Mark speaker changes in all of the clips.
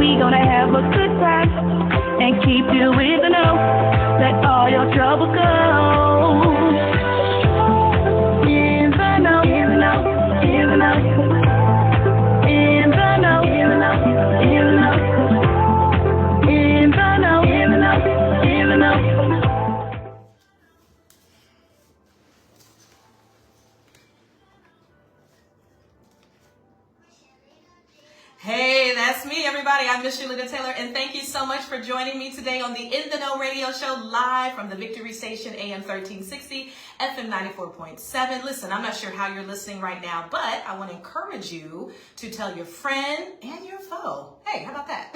Speaker 1: we gonna have a good time and keep you in the know. Let all your trouble go. In the know, in the know, in the know. In the know, in the know, in the know. In the know, in the know, in the know.
Speaker 2: Hey, that's me, everybody. I'm Michellita Taylor, and thank you so much for joining me today on the In the Know radio show live from the Victory Station, AM 1360, FM 94.7. Listen, I'm not sure how you're listening right now, but I want to encourage you to tell your friend and your foe. Hey, how about that?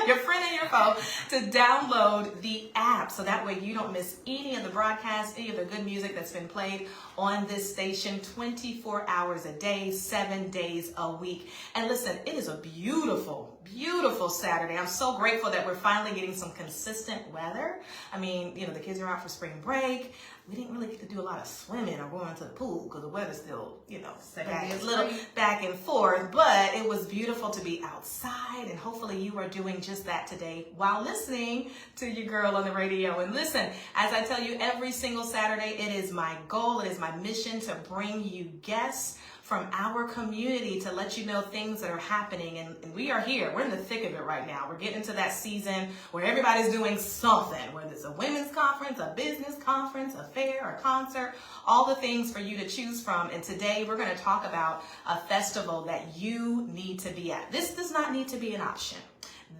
Speaker 2: Your friend and your foe to download the app so that way you don't miss any of the broadcasts, any of the good music that's been played on this station 24 hours a day, 7 days a week. And listen, it is a beautiful, beautiful Saturday. I'm so grateful that we're finally getting some consistent weather. I mean, you know, the kids are out for spring break. We didn't really get to do a lot of swimming or going to the pool because the weather's still, you know, a little back and forth. But it was beautiful to be outside, and hopefully you are doing just that today while listening to your girl on the radio. And listen, as I tell you every single Saturday, it is my goal, it is my mission to bring you guests from our community to let you know things that are happening. And we are here. We're in the thick of it right now. We're getting to that season where everybody's doing something, whether it's a women's conference, a business conference, a fair, a concert, all the things for you to choose from. And today we're going to talk about a festival that you need to be at. This does not need to be an option.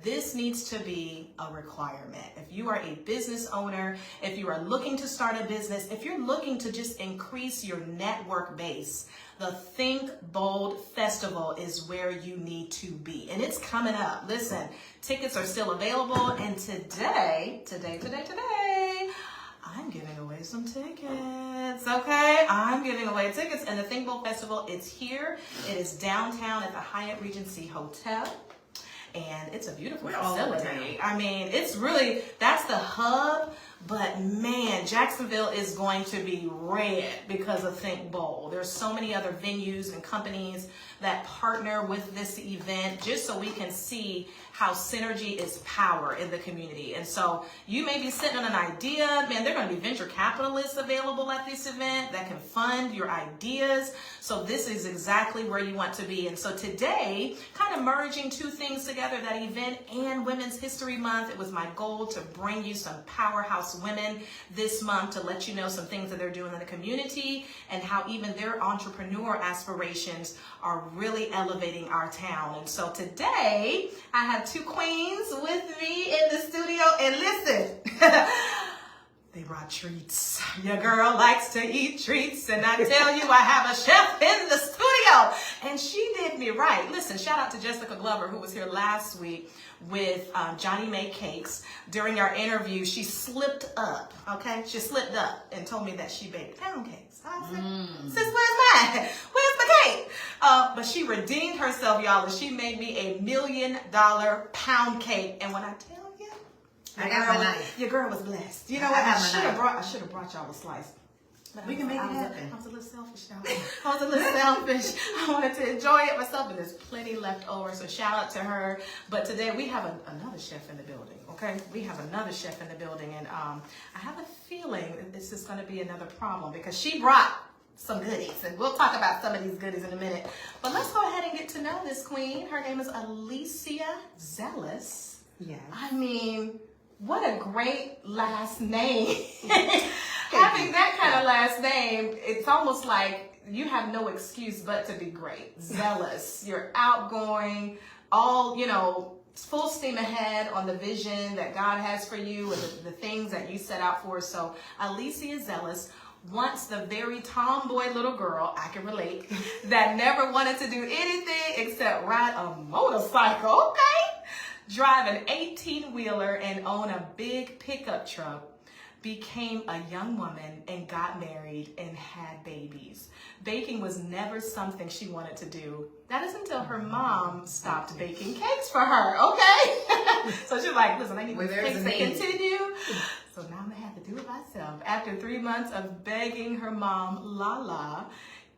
Speaker 2: This needs to be a requirement. If you are a business owner, if you are looking to start a business, if you're looking to just increase your network base, the Think Bold Festival is where you need to be. And it's coming up. Listen, tickets are still available. And today, I'm giving away some tickets, okay? I'm giving away tickets. And the Think Bold Festival, it's here. It is downtown at the Hyatt Regency Hotel. And it's a beautiful facility. I mean, it's really, that's the hub. But man, Jacksonville is going to be red because of Think Bold. There's so many other venues and companies that partner with this event just so we can see how synergy is power in the community. And so you may be sitting on an idea. Man, there are going to be venture capitalists available at this event that can fund your ideas. So this is exactly where you want to be. And so today, kind of merging two things together, that event and Women's History Month, it was my goal to bring you some powerhouse women this month to let you know some things that they're doing in the community and how even their entrepreneur aspirations are really elevating our town. And so today I have two queens with me in the studio, and listen, they brought treats. Your girl likes to eat treats, and I tell you, I have a chef in the studio, and she did me right. Listen, shout out to Jessica Glover, who was here last week with Johnny May Cakes. During our interview, she slipped up, okay? She slipped up and told me that she baked pound cakes. I said, sis, where's mine? Where's the cake? But she redeemed herself, y'all, and she made me $1 million pound cake. And when I tell you, your girl was blessed. You know what? I should have brought y'all a slice. But we can make it happen. I was a little selfish, y'all. I was a little selfish. I wanted to enjoy it myself, and there's plenty left over. So shout out to her. But today we have another chef in the building. Okay, we have another chef in the building, and I have a feeling that this is going to be another problem because she brought some goodies, and we'll talk about some of these goodies in a minute. But let's go ahead and get to know this queen. Her name is Alicia Zellous. Yeah. I mean, what a great last name. Having that kind of last name, it's almost like you have no excuse but to be great. Zealous. You're outgoing, all, you know, full steam ahead on the vision that God has for you and the things that you set out for. So Alicia Zellous, once the very tomboy little girl, I can relate, that never wanted to do anything except ride a motorcycle, okay? Drive an 18-wheeler and own a big pickup truck, became a young woman and got married and had babies. Baking was never something she wanted to do. That is until her mom stopped baking cakes for her, okay? So she's like, listen, I need these cakes to continue. So now I'm gonna have to do it myself. After 3 months of begging her mom, Lala,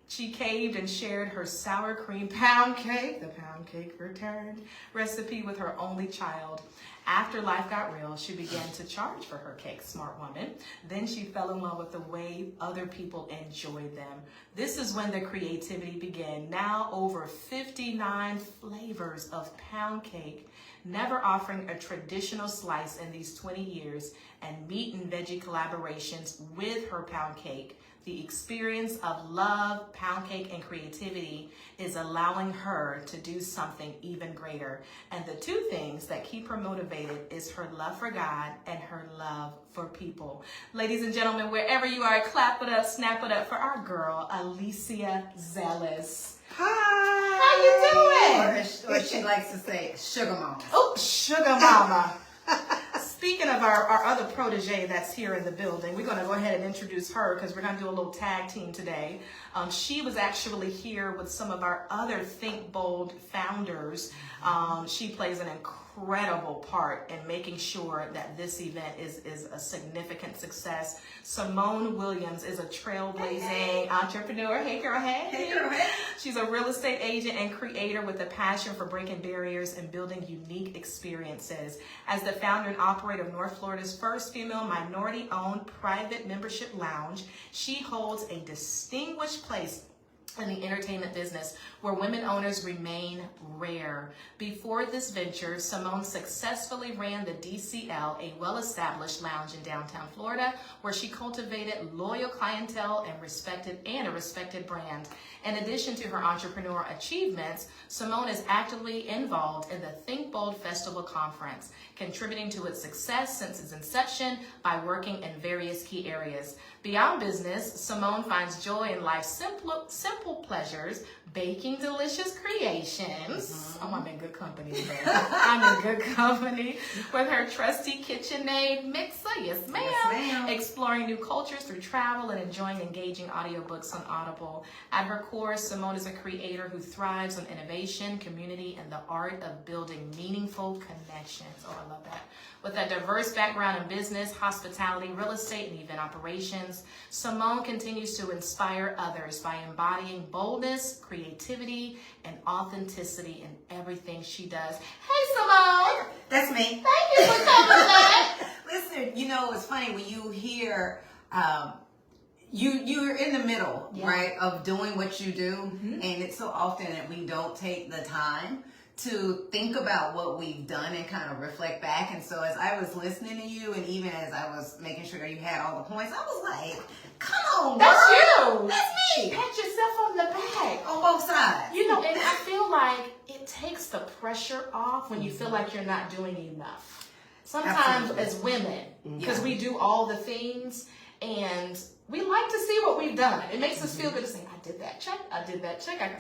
Speaker 2: She caved and shared her sour cream pound cake, the pound cake returned, recipe with her only child. After life got real, she began to charge for her cakes, smart woman. Then she fell in love with the way other people enjoyed them. This is when the creativity began. Now over 59 flavors of pound cake, never offering a traditional slice in these 20 years, and meat and veggie collaborations with her pound cake. The experience of love, pound cake, and creativity is allowing her to do something even greater. And the two things that keep her motivated is her love for God and her love for people. Ladies and gentlemen, wherever you are, clap it up, snap it up for our girl, Alicia Zellous.
Speaker 3: Hi.
Speaker 2: How you doing?
Speaker 3: Or she likes to say, sugar mama.
Speaker 2: Oh, sugar mama. Speaking of our other protege that's here in the building, we're going to go ahead and introduce her because we're going to do a little tag team today. She was actually here with some of our other Think Bold founders. She plays an incredible part in making sure that this event is a significant success. Simone Williams is a trailblazing entrepreneur. Hey, girl, hey.
Speaker 3: Hey, girl, hey.
Speaker 2: She's a real estate agent and creator with a passion for breaking barriers and building unique experiences. As the founder and operator of North Florida's first female minority-owned private membership lounge, she holds a distinguished place in the entertainment business where women owners remain rare. Before this venture, Simone successfully ran the DCL, a well-established lounge in downtown Florida, where she cultivated loyal clientele and a respected brand. In addition to her entrepreneur achievements, Simone is actively involved in the Think Bold Festival Conference, contributing to its success since its inception by working in various key areas. Beyond business, Simone finds joy in life's simple pleasures, baking delicious creations. Oh, I'm in good company today. I'm in good company with her trusty KitchenAid mixer. Yes, ma'am.
Speaker 3: Yes, ma'am.
Speaker 2: Exploring new cultures through travel and enjoying engaging audiobooks on Audible. At her core, Simone is a creator who thrives on innovation, community, and the art of building meaningful connections. Oh, I love that. With a diverse background in business, hospitality, real estate, and event operations, Simone continues to inspire others by embodying boldness, creativity, and authenticity in everything she does. Hey, Simone!
Speaker 3: That's me.
Speaker 2: Thank you for coming back.
Speaker 3: Listen, it's funny when you hear, you're in the middle, right, of doing what you do, and it's so often that we don't take the time to think about what we've done and kind of reflect back. And so as I was listening to you, and even as I was making sure you had all the points, I was like, come on, girl.
Speaker 2: That's you.
Speaker 3: That's me.
Speaker 2: Pat yourself on the back.
Speaker 3: On both sides.
Speaker 2: And I feel like it takes the pressure off when you feel like you're not doing enough. Sometimes
Speaker 3: Absolutely.
Speaker 2: as women, because we do all the things, and we like to see what we've done. It makes us feel good to say, I did that check, I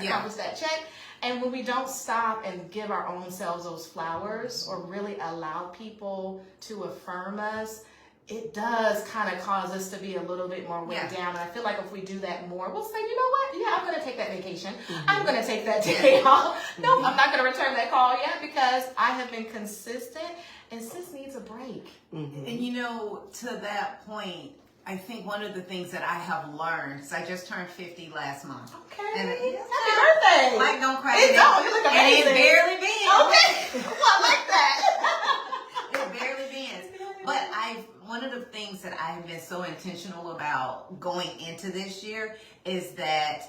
Speaker 2: accomplished that check. And when we don't stop and give our own selves those flowers or really allow people to affirm us, it does kind of cause us to be a little bit more weighed down. And I feel like if we do that more, we'll say, you know what? Yeah, I'm going to take that vacation. I'm going to take that day off. No, I'm not going to return that call yet because I have been consistent and sis needs a break.
Speaker 3: And to that point, I think one of the things that I have learned, because I just turned 50 last month.
Speaker 2: Okay.
Speaker 3: And
Speaker 2: Happy birthday.
Speaker 3: Like, don't cry.
Speaker 2: It don't. You look amazing.
Speaker 3: And it barely bends.
Speaker 2: Okay. Well, I like that.
Speaker 3: It barely bends. But one of the things that I've been so intentional about going into this year is that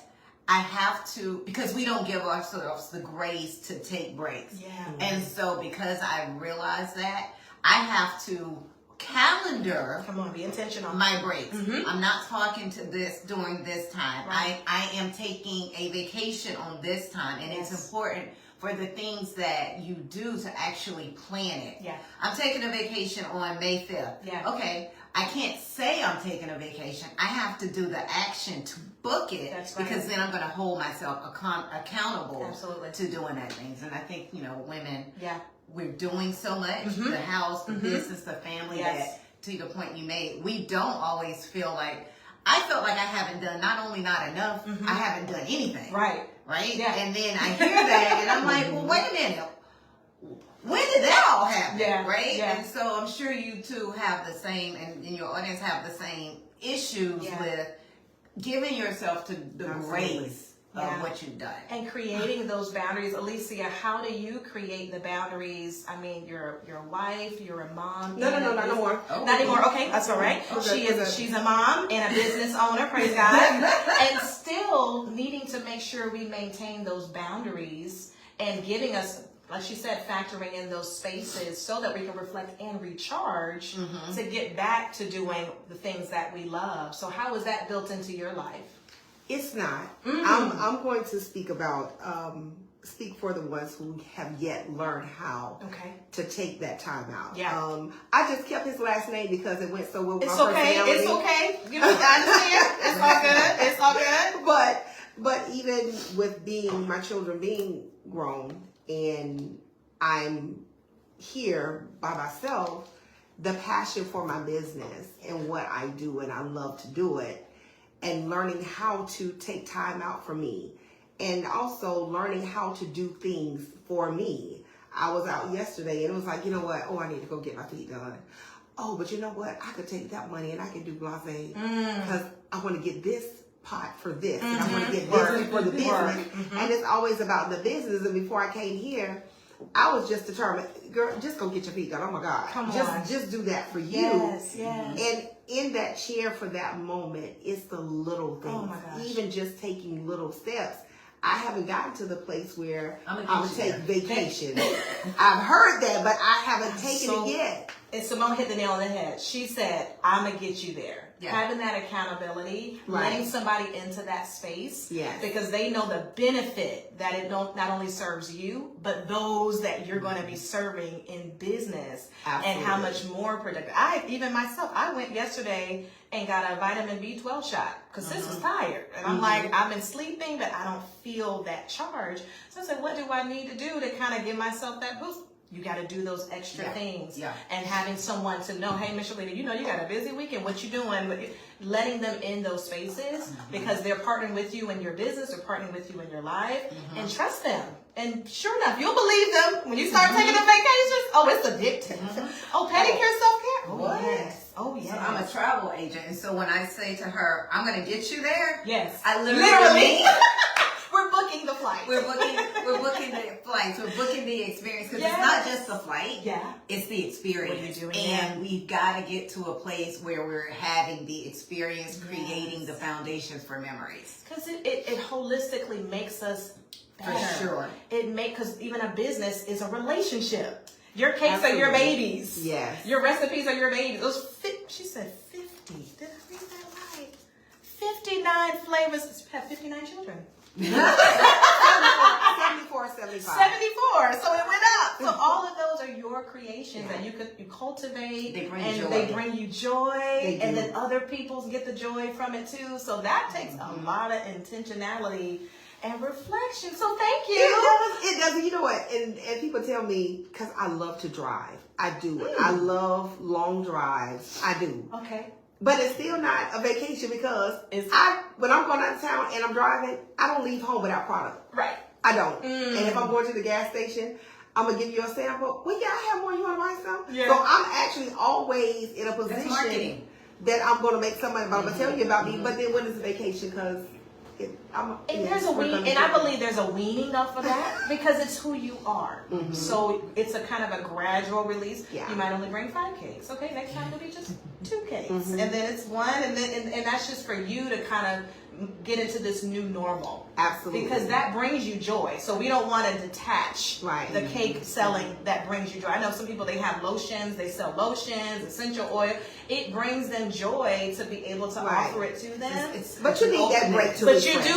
Speaker 3: I have to, because we don't give ourselves the grace to take breaks.
Speaker 2: Yeah.
Speaker 3: And so because I realized that, I have to calendar.
Speaker 2: Come on, be intentional.
Speaker 3: My breaks. I'm not talking to this during this time.
Speaker 2: Right.
Speaker 3: I am taking a vacation on this time, and it's important for the things that you do to actually plan it.
Speaker 2: Yeah.
Speaker 3: I'm taking a vacation on May 5th.
Speaker 2: Yeah.
Speaker 3: Okay. I can't say I'm taking a vacation. I have to do the action to book it.
Speaker 2: That's right.
Speaker 3: Because then I'm going to hold myself accountable
Speaker 2: Absolutely.
Speaker 3: to doing that things. And I think, women,
Speaker 2: Yeah.
Speaker 3: we're doing so much, the house, the business, the family, that to the point you made, we don't always feel like, I felt like I haven't done not enough, I haven't done anything.
Speaker 2: Right.
Speaker 3: Right?
Speaker 2: Yeah.
Speaker 3: And then I hear that and I'm like, well, wait a minute. When did that all happen?
Speaker 2: Yeah.
Speaker 3: Right?
Speaker 2: Yeah.
Speaker 3: And so I'm sure you too have the same, and your audience have the same issues with giving yourself to the grace of what you've done.
Speaker 2: And creating those boundaries. Alicia, how do you create the boundaries? I mean, you're a wife, you're a mom.
Speaker 4: No more.
Speaker 2: Oh, not anymore. Okay, that's all right. She's a mom and a business owner, praise God. And still needing to make sure we maintain those boundaries and giving us, like she said, factoring in those spaces so that we can reflect and recharge to get back to doing the things that we love. So how is that built into your life?
Speaker 4: It's not. I'm going to speak about, speak for the ones who have yet learned how to take that time out.
Speaker 2: Yeah.
Speaker 4: I just kept his last name because it went so well with my
Speaker 2: personality. It's okay. You know, I understand. It's all good. It's all good.
Speaker 4: But even with my children being grown and I'm here by myself, the passion for my business and what I do, and I love to do it, and learning how to take time out for me, and also learning how to do things for me. I was out yesterday and it was like, you know what? Oh, I need to go get my feet done. Oh, but you know what? I could take that money and I can do blase because I want to get this pot for this and I want to get this for the business. And it's always about the business. And before I came here, I was just determined, girl, just go get your feet done. Oh my God. Just do that for you.
Speaker 2: Yes.
Speaker 4: And in that chair for that moment, it's the little things.
Speaker 2: Oh my gosh.
Speaker 4: Even just taking little steps. I haven't gotten to the place where I would take vacation. I've heard that, but I haven't taken it yet.
Speaker 2: And Simone hit the nail on the head. She said, I'm going to get you there.
Speaker 3: Yeah.
Speaker 2: Having that accountability, letting somebody into that space, because they know the benefit that it not only serves you, but those that you're going to be serving in business. Absolutely. And how much more productive. Even myself, I went yesterday and got a vitamin B12 shot because sis was tired. And I'm like, I've been sleeping, but I don't feel that charge. So I said, what do I need to do to kind of give myself that boost? You got to do those extra things. Yeah. And having someone to know, hey, Michellita, you know you got a busy weekend. What you doing? Letting them in those spaces because they're partnering with you in your business or partnering with you in your life. And trust them. And sure enough, you'll believe them when you start taking the vacations. Oh, it's addictive. Oh, pedicure, self-care.
Speaker 3: What?
Speaker 2: Yes. Oh, yes.
Speaker 3: So I'm a travel agent. And so when I say to her, I'm going to get you there.
Speaker 2: Yes.
Speaker 3: I literally.
Speaker 2: We're booking the flight.
Speaker 3: We're booking the flights. We're booking the experience because it's not just the flight. Yeah, it's the experience. And we've got to get to a place where we're having the experience, creating the foundations for memories.
Speaker 2: Because it holistically makes us better.
Speaker 3: For sure.
Speaker 2: Because even a business is a relationship. Your cakes are your babies. Yes. Your recipes are your babies. She said 50. Did I read that right? 59 flavors. You have 59 children.
Speaker 4: 74, 75.
Speaker 2: 74. So it went up. So all of those are your creations that you cultivate. They bring joy. They bring you joy. And then other people get the joy from it too. So that takes a lot of intentionality and reflection. So thank you.
Speaker 4: It does. You know what? And people tell me, because I love to drive. I do it. I love long drives. I do.
Speaker 2: Okay.
Speaker 4: But it's still not a vacation because when I'm going out of town and I'm driving, I don't leave home without product.
Speaker 2: Right.
Speaker 4: I don't. And if I'm going to the gas station, I'm going to give you a sample. Well, yeah, I have more. You want to buy some? Yeah. So I'm actually always in a position that I'm going to make somebody, I'm going to tell you about me. But then when is the vacation? Because
Speaker 2: I believe there's a weaning off of that because it's who you are. So it's a kind of a gradual release. You might only bring 5 cakes. Okay, next time it'll be just 2 cakes, and then it's 1, and that's just for you to kind of get into this new normal.
Speaker 4: Absolutely.
Speaker 2: Because that brings you joy. So we don't want to detach the cake selling that brings you joy. I know some people, they have lotions, they sell lotions, essential oil. It brings them joy to be able to offer it to them.
Speaker 4: But you need that break to
Speaker 2: But
Speaker 4: refresh.
Speaker 2: you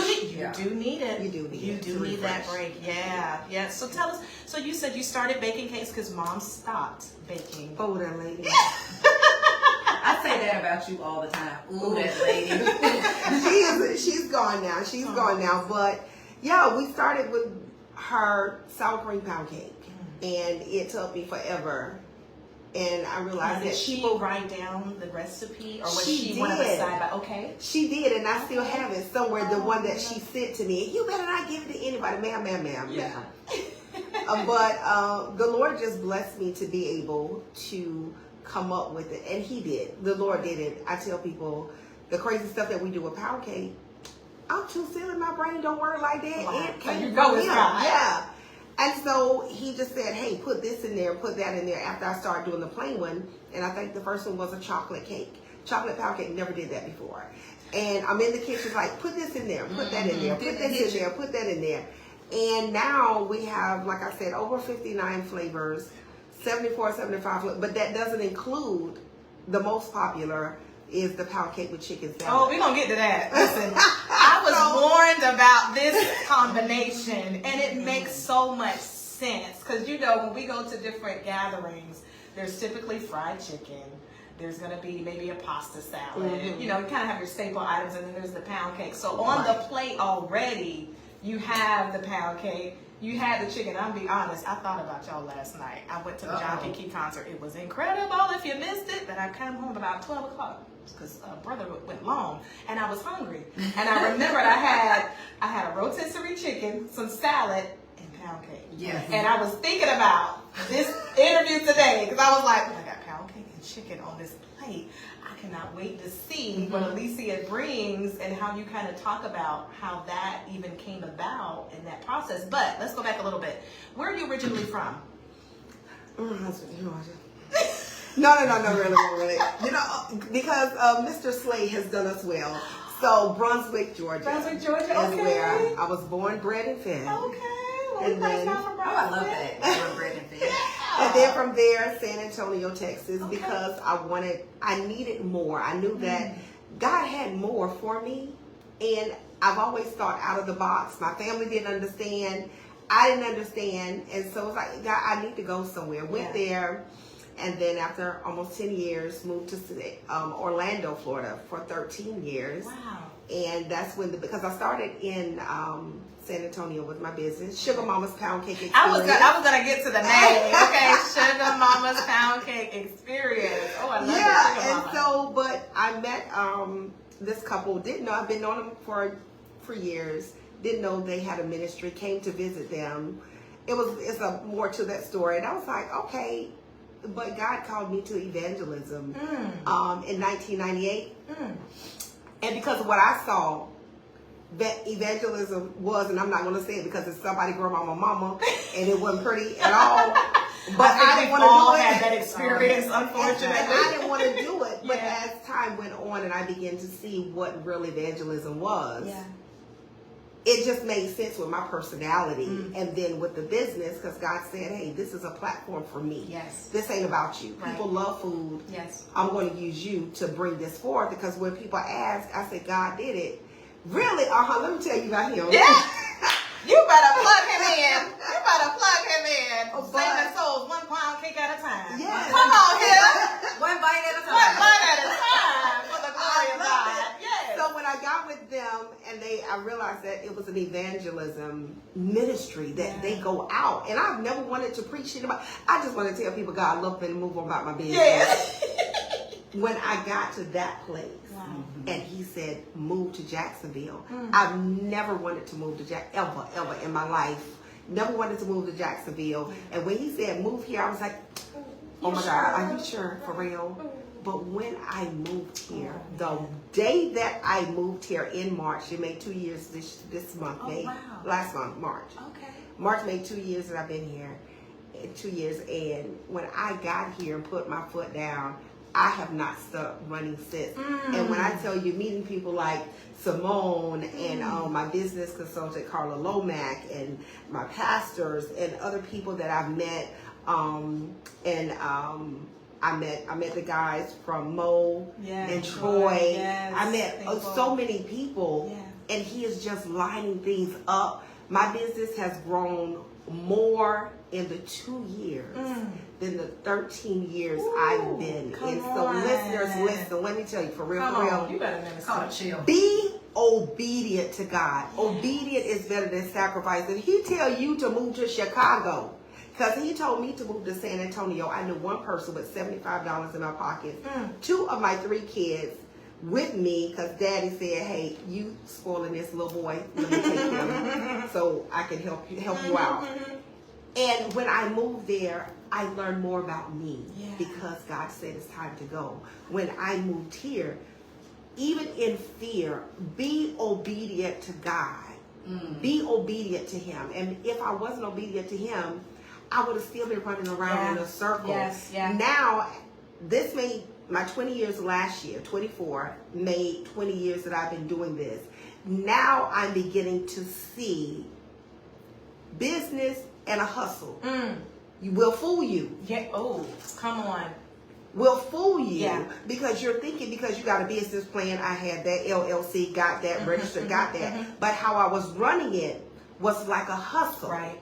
Speaker 2: do need it. You do need that break. Yeah. So tell us, so you said you started baking cakes because mom stopped baking.
Speaker 4: Oh, that lady.
Speaker 3: I say that about you all the time. Ooh, that lady.
Speaker 4: She's gone now. She's gone now. But yeah, we started with her sour cream pound cake, and it took me forever. And I realized
Speaker 2: that she will write down the recipe, or was she one of the side by? Okay,
Speaker 4: she did, and I still have it somewhere. The one that she sent to me. You better not give it to anybody, ma'am.
Speaker 2: Yeah.
Speaker 4: But the Lord just blessed me to be able to come up with it, and He did. The Lord did it. I tell people the crazy stuff that we do with Poundcake, I'm too silly. My brain don't work like that.
Speaker 2: Wow.
Speaker 4: It
Speaker 2: So
Speaker 4: came
Speaker 2: you go
Speaker 4: from
Speaker 2: with
Speaker 4: him.
Speaker 2: God.
Speaker 4: Yeah. And so he just said, hey, put this in there, put that in there after I started doing the plain one. And I think the first one was a chocolate cake. Chocolate pound cake, never did that before. And I'm in the kitchen like, put this in there, put that in there, put this in there, put that in there. And now we have, like I said, over 59 flavors, 74, 75 flavors, but that doesn't include the most popular is the pound cake with chicken salad.
Speaker 2: Oh, we're going to get to that. Listen, I was warned about this combination, and it makes so much sense. Because, you know, when we go to different gatherings, there's typically fried chicken. There's going to be maybe a pasta salad.
Speaker 4: Mm-hmm.
Speaker 2: You know, you kind of have your staple items, and then there's the pound cake. So on the plate already, you have the pound cake. You had the chicken. I'll be honest, I thought about y'all last night. I went to the John P. Key concert. It was incredible. If you missed it, but I came home about 12 o'clock because brother went long, and I was hungry. And I remembered I had a rotisserie chicken, some salad, and pound cake.
Speaker 3: Yes.
Speaker 2: And I was thinking about this interview today because I was like, I got pound cake and chicken on this plate. I cannot wait to see what Alicia brings and how you kind of talk about how that even came about in that process. But let's go back a little bit. Where are you originally from?
Speaker 4: No, really. You know, because Mr. Slade has done us well. So Brunswick, Georgia.
Speaker 2: Brunswick, Georgia,
Speaker 4: is
Speaker 2: okay.
Speaker 4: where I was born, bred, and fed.
Speaker 2: Okay. Well,
Speaker 4: And
Speaker 2: nice
Speaker 4: then-
Speaker 2: not from
Speaker 3: Oh, I love
Speaker 2: Brunswick.
Speaker 3: that. Born, bred, and fed.
Speaker 4: And then from there, San Antonio, Texas,
Speaker 2: Okay.
Speaker 4: because I needed more. I knew that God had more for me. And I've always thought out of the box. My family didn't understand. I didn't understand. And so it's like, God, I need to go somewhere. Went there. And then after almost 10 years, moved to Orlando, Florida for 13 years.
Speaker 2: Wow.
Speaker 4: And that's when, because I started in San Antonio with my business, Sugar Mama's Pound Cake Experience.
Speaker 2: I was gonna get to the name. Okay, Sugar Mama's Pound Cake Experience. Oh, I love
Speaker 4: Yeah,
Speaker 2: Sugar
Speaker 4: and
Speaker 2: Mama.
Speaker 4: so, but I met this couple. Didn't know, I've been knowing them for years. Didn't know they had a ministry. Came to visit them. It's a more to that story, and I was like, okay. But God called me to evangelism in 1998, and because of what I saw, that evangelism was, and I'm not going to say it because it's somebody grandma, mama, and it wasn't pretty at all. But I didn't want to do it.
Speaker 2: Had that experience, unfortunately.
Speaker 4: And I didn't want to do it. But
Speaker 2: Yeah.
Speaker 4: as time went on, and I began to see what real evangelism was.
Speaker 2: Yeah.
Speaker 4: It just made sense with my personality and then with the business, because God said, hey, this is a platform for me.
Speaker 2: Yes.
Speaker 4: This ain't about you.
Speaker 2: Right.
Speaker 4: People love food.
Speaker 2: Yes.
Speaker 4: I'm going to use you to bring this forth, because when people ask, I said, God did it. Really? Let me tell you about him.
Speaker 2: Yeah. You better plug him in. You better plug him in.
Speaker 4: Oh,
Speaker 2: Saving souls, 1 pound cake at a time.
Speaker 4: Yes.
Speaker 2: Come on here.
Speaker 3: One bite at a time.
Speaker 2: 1 bite at a time for the glory of God. Yes.
Speaker 4: So when I got with them, and I realized that it was an evangelism ministry that they go out, and I've never wanted to preach shit about. I just want to tell people God love me and move on about my business.
Speaker 2: Yes.
Speaker 4: When I got to that place,
Speaker 2: Wow.
Speaker 4: and he said, move to Jacksonville. I've never wanted to move to ever in my life. Never wanted to move to Jacksonville. And when he said, move here, I was like, oh my God, are you sure? For real? But when I moved here, the day that I moved here in March, it made 2 years this month, last month, March.
Speaker 2: Okay.
Speaker 4: March made 2 years that I've been here, 2 years. And when I got here and put my foot down, I have not stopped running since. And when I tell you, meeting people like Simone and my business consultant Carla Lomack and my pastors and other people that I've met, I met the guys from Mo and Troy.
Speaker 2: Yes.
Speaker 4: I met so many people, and he is just lining things up. My business has grown more in the 2 years than the 13 years I've been in. So listeners, listen, let me tell you, for real,
Speaker 2: Come
Speaker 4: for real.
Speaker 2: on. You better never
Speaker 3: Call it chill.
Speaker 4: Be obedient to God. Obedient is better than sacrifice. If he tell you to move to Chicago, because he told me to move to San Antonio, I knew one person with $75 in my pocket. 2 of my 3 kids with me, because Daddy said, hey, you spoiling this little boy, let me take him so I can help you out. And when I moved there, I learned more about me because God said it's time to go. When I moved here, even in fear, be obedient to God. Be obedient to him. And if I wasn't obedient to him, I would have still been running around in a circle.
Speaker 2: Yes, yeah.
Speaker 4: Now, this made my 20 years last year, 24, made 20 years that I've been doing this. Now I'm beginning to see business and a hustle. Will fool you.
Speaker 2: Yeah. Oh, come on.
Speaker 4: Will fool you.
Speaker 2: Yeah.
Speaker 4: Because you're thinking because you got a business plan, I had that LLC, got that registered, got that. But how I was running it was like a hustle.
Speaker 2: Right.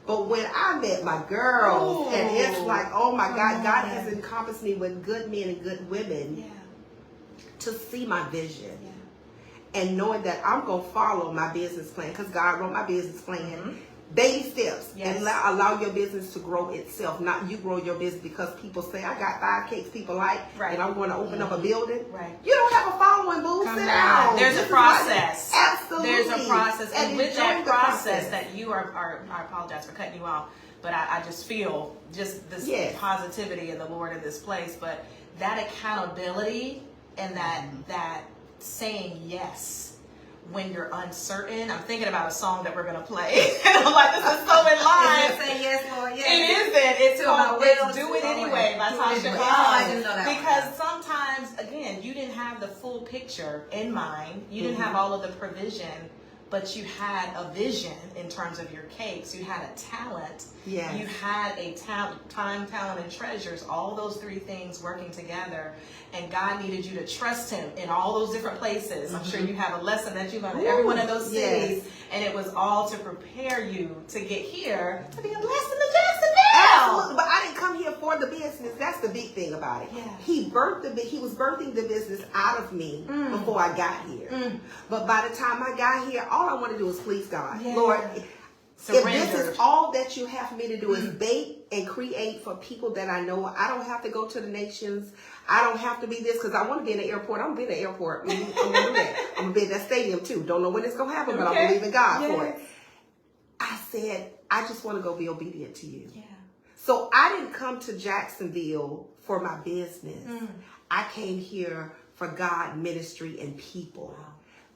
Speaker 4: But when I met my girls, and it's like, oh my God, God has encompassed me with good men and good women to see my vision. And knowing that I'm going to follow my business plan because God wrote my business plan. Baby steps. And allow your business to grow itself. Not you grow your business because people say, I got 5 cakes people like, and I'm going to open up a building. You don't have a following, boo. Sit down.
Speaker 2: There's a process.
Speaker 4: Absolutely.
Speaker 2: There's a process. And with that process
Speaker 4: process
Speaker 2: that you are, I apologize for cutting you off, but I just feel just this positivity in the Lord in this place. But that accountability and that saying yes when you're uncertain. I'm thinking about a song that we're going to play. And I'm like, this is so in line.
Speaker 3: Say yes, Lord, yes.
Speaker 2: It isn't. It's called Do It Anyway by Tasha Cobbs.
Speaker 3: I didn't know that.
Speaker 2: Because sometimes, again, you didn't have the full picture in mind. You didn't have all of the provision, but you had a vision in terms of your cakes. You had a talent.
Speaker 4: Yes.
Speaker 2: You had a time, talent, and treasures. All those 3 things working together. And God needed you to trust him in all those different places. I'm sure you have a lesson that you learned in every one of those cities. And it was all to prepare you to get here to be a blessing to Jacksonville.
Speaker 4: Absolutely. But I didn't come here for the business. That's the big thing about it. He was birthing the business out of me before I got here. But by the time I got here, all I want to do is please God. Lord,
Speaker 2: surrendered.
Speaker 4: If this is all that you have for me to do is bake and create for people that I know, I don't have to go to the nations. I don't have to be this because I want to be in the airport. I'm going to be in the airport. I'm going to do that. I'm going to be in that stadium too. Don't know when it's going to happen, but I believe in God for it. I said, I just want to go be obedient to you. So I didn't come to Jacksonville for my business. I came here for God, ministry, and people.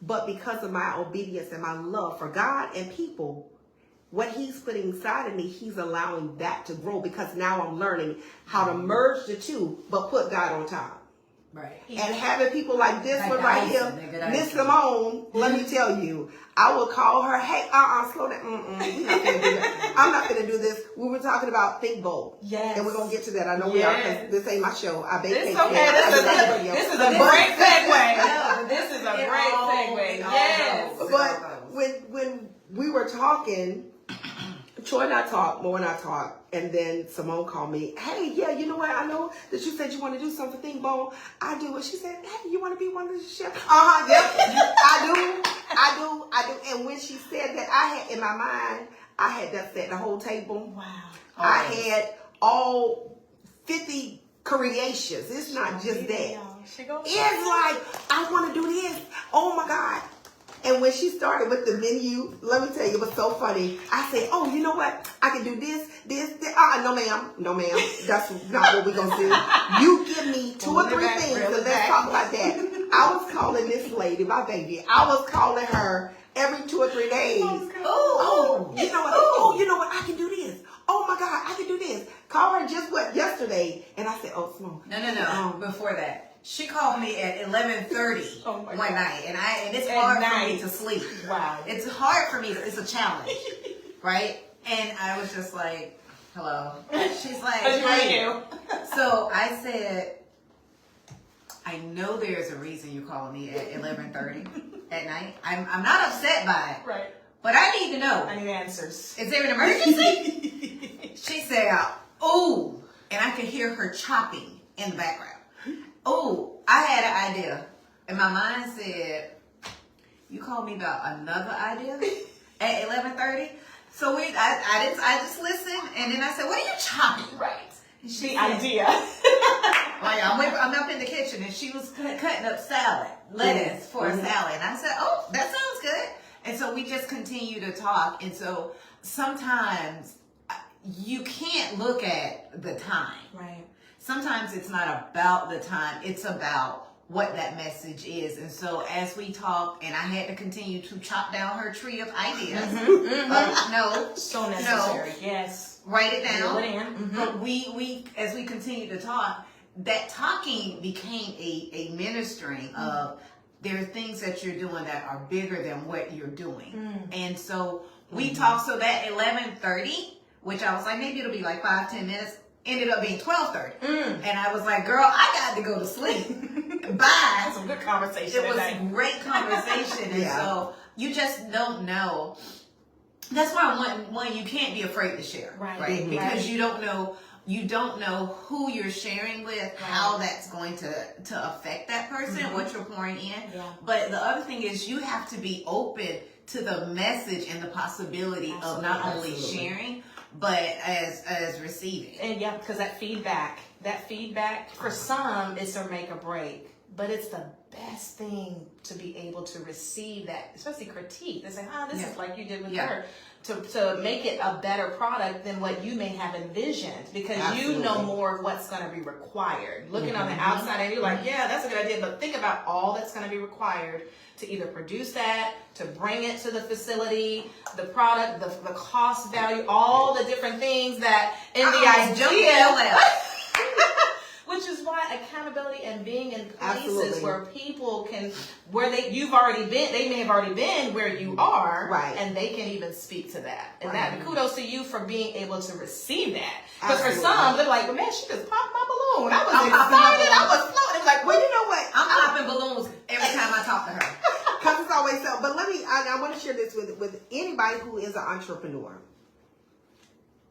Speaker 4: But because of my obedience and my love for God and people, what he's putting inside of me, he's allowing that to grow because now I'm learning how to merge the two, but put God on top.
Speaker 3: Right.
Speaker 4: And having people like this one right here, Miss Simone, let me tell you, I will call her, hey, slow down. We're not going to do that. I'm not going to do this. We were talking about Think Bold. And we're going to get to that. I know we are because this ain't my show. I bake cake.
Speaker 2: Okay. This is a great segue. This is a great segue. Yes.
Speaker 4: But when we were talking, Troy and I talked, Mo and I talked, and then Simone called me. Hey, yeah, you know what? I know that you said you want to do something for Think Bold. I do. And she said, hey, you want to be one of the chefs? Yep. I do. And when she said that, I had in my mind, I had that set the whole table.
Speaker 2: Wow.
Speaker 4: I had all 50 creations. It's not just that. It's like, I want to do this. Oh my God. And when she started with the menu, let me tell you, it was so funny. I said, oh, you know what? I can do this. No, ma'am. That's not what we're going to do. You give me 2 or 3 things, and let's talk about that. I was calling this lady, my baby. I was calling her every 2 or 3 days. You know what? You know what? I can do this. Oh, my God, I can do this. Call her just yesterday. And I said, oh, Simone.
Speaker 3: No. Before that. She called me at 11:30 one night, and it's hard for me to sleep.
Speaker 2: Wow.
Speaker 3: It's hard for me. It's a challenge, right? And I was just like, hello. She's like, hey. So I said, I know there's a reason you're calling me at 11:30 at night. I'm not upset by it.
Speaker 2: Right.
Speaker 3: But I need to know.
Speaker 2: I need answers.
Speaker 3: Is there an emergency? She said, oh, and I could hear her chopping in the background. Oh, I had an idea. And my mind said, you called me about another idea at 11:30? So I just listened, and then I said, what are you chopping?
Speaker 2: Right.
Speaker 3: The
Speaker 2: idea.
Speaker 3: Like I'm up in the kitchen, and she was cutting up lettuce for a salad. And I said, oh, that sounds good. And so we just continue to talk. And so sometimes you can't look at the time.
Speaker 2: Right.
Speaker 3: Sometimes it's not about the time. It's about what that message is. And so as we talk, and I had to continue to chop down her tree of ideas.
Speaker 2: So necessary. Yes.
Speaker 3: Write it down.
Speaker 2: Reel it in.
Speaker 3: But we as we continue to talk, that talking became a ministering of there are things that you're doing that are bigger than what you're doing. And so we talked, so that 11:30, which I was like, maybe it'll be like 5-10 minutes, ended up being 12:30. And I was like, girl, I got to go to sleep. Bye.
Speaker 2: That's some good conversation.
Speaker 3: It was a great conversation. And so you just don't know. That's why one you can't be afraid to share. Right? Because you don't know who you're sharing with, how that's going to affect that person, what you're pouring in. But the other thing is you have to be open to the message and the possibility of not only sharing, but as receiving.
Speaker 2: And because that feedback for some is to make or break, but it's the best thing to be able to receive that, especially critique. They say, this is like you did with her. To make it a better product than what you may have envisioned, because you know more of what's going to be required. Looking on the outside, and you're like, yeah, that's a good idea, but think about all that's going to be required to either produce that, to bring it to the facility, the product, the cost value, all the different things that in the idea. Which is why accountability and being in places where people can, you've already been, they may have already been where you are, and they can even speak to that. And that kudos to you for being able to receive that. Because for some, they're like, man, she just popped my balloon. I was excited. I was floating. It's like,
Speaker 4: well, you know what?
Speaker 3: I'm popping balloons every time I talk to her.
Speaker 4: Because it's always so. But I want to share this with anybody who is an entrepreneur.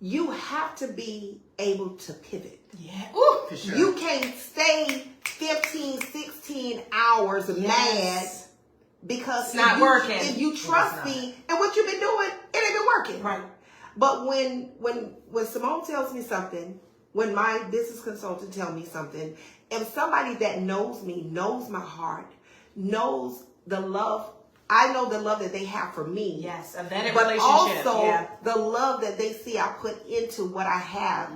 Speaker 4: You have to be able to pivot.
Speaker 2: Yeah.
Speaker 3: Ooh, for sure.
Speaker 4: You can't stay 15, 16 hours mad because
Speaker 2: it's not working.
Speaker 4: If you trust me and what you've been doing, it ain't been working.
Speaker 2: Right.
Speaker 4: But when Simone tells me something, when my business consultant tells me something, if somebody that knows me, knows my heart, knows the love, I know the love that they have for me.
Speaker 2: Yes, a better
Speaker 4: but
Speaker 2: relationship.
Speaker 4: Also the love that they see I put into what I have.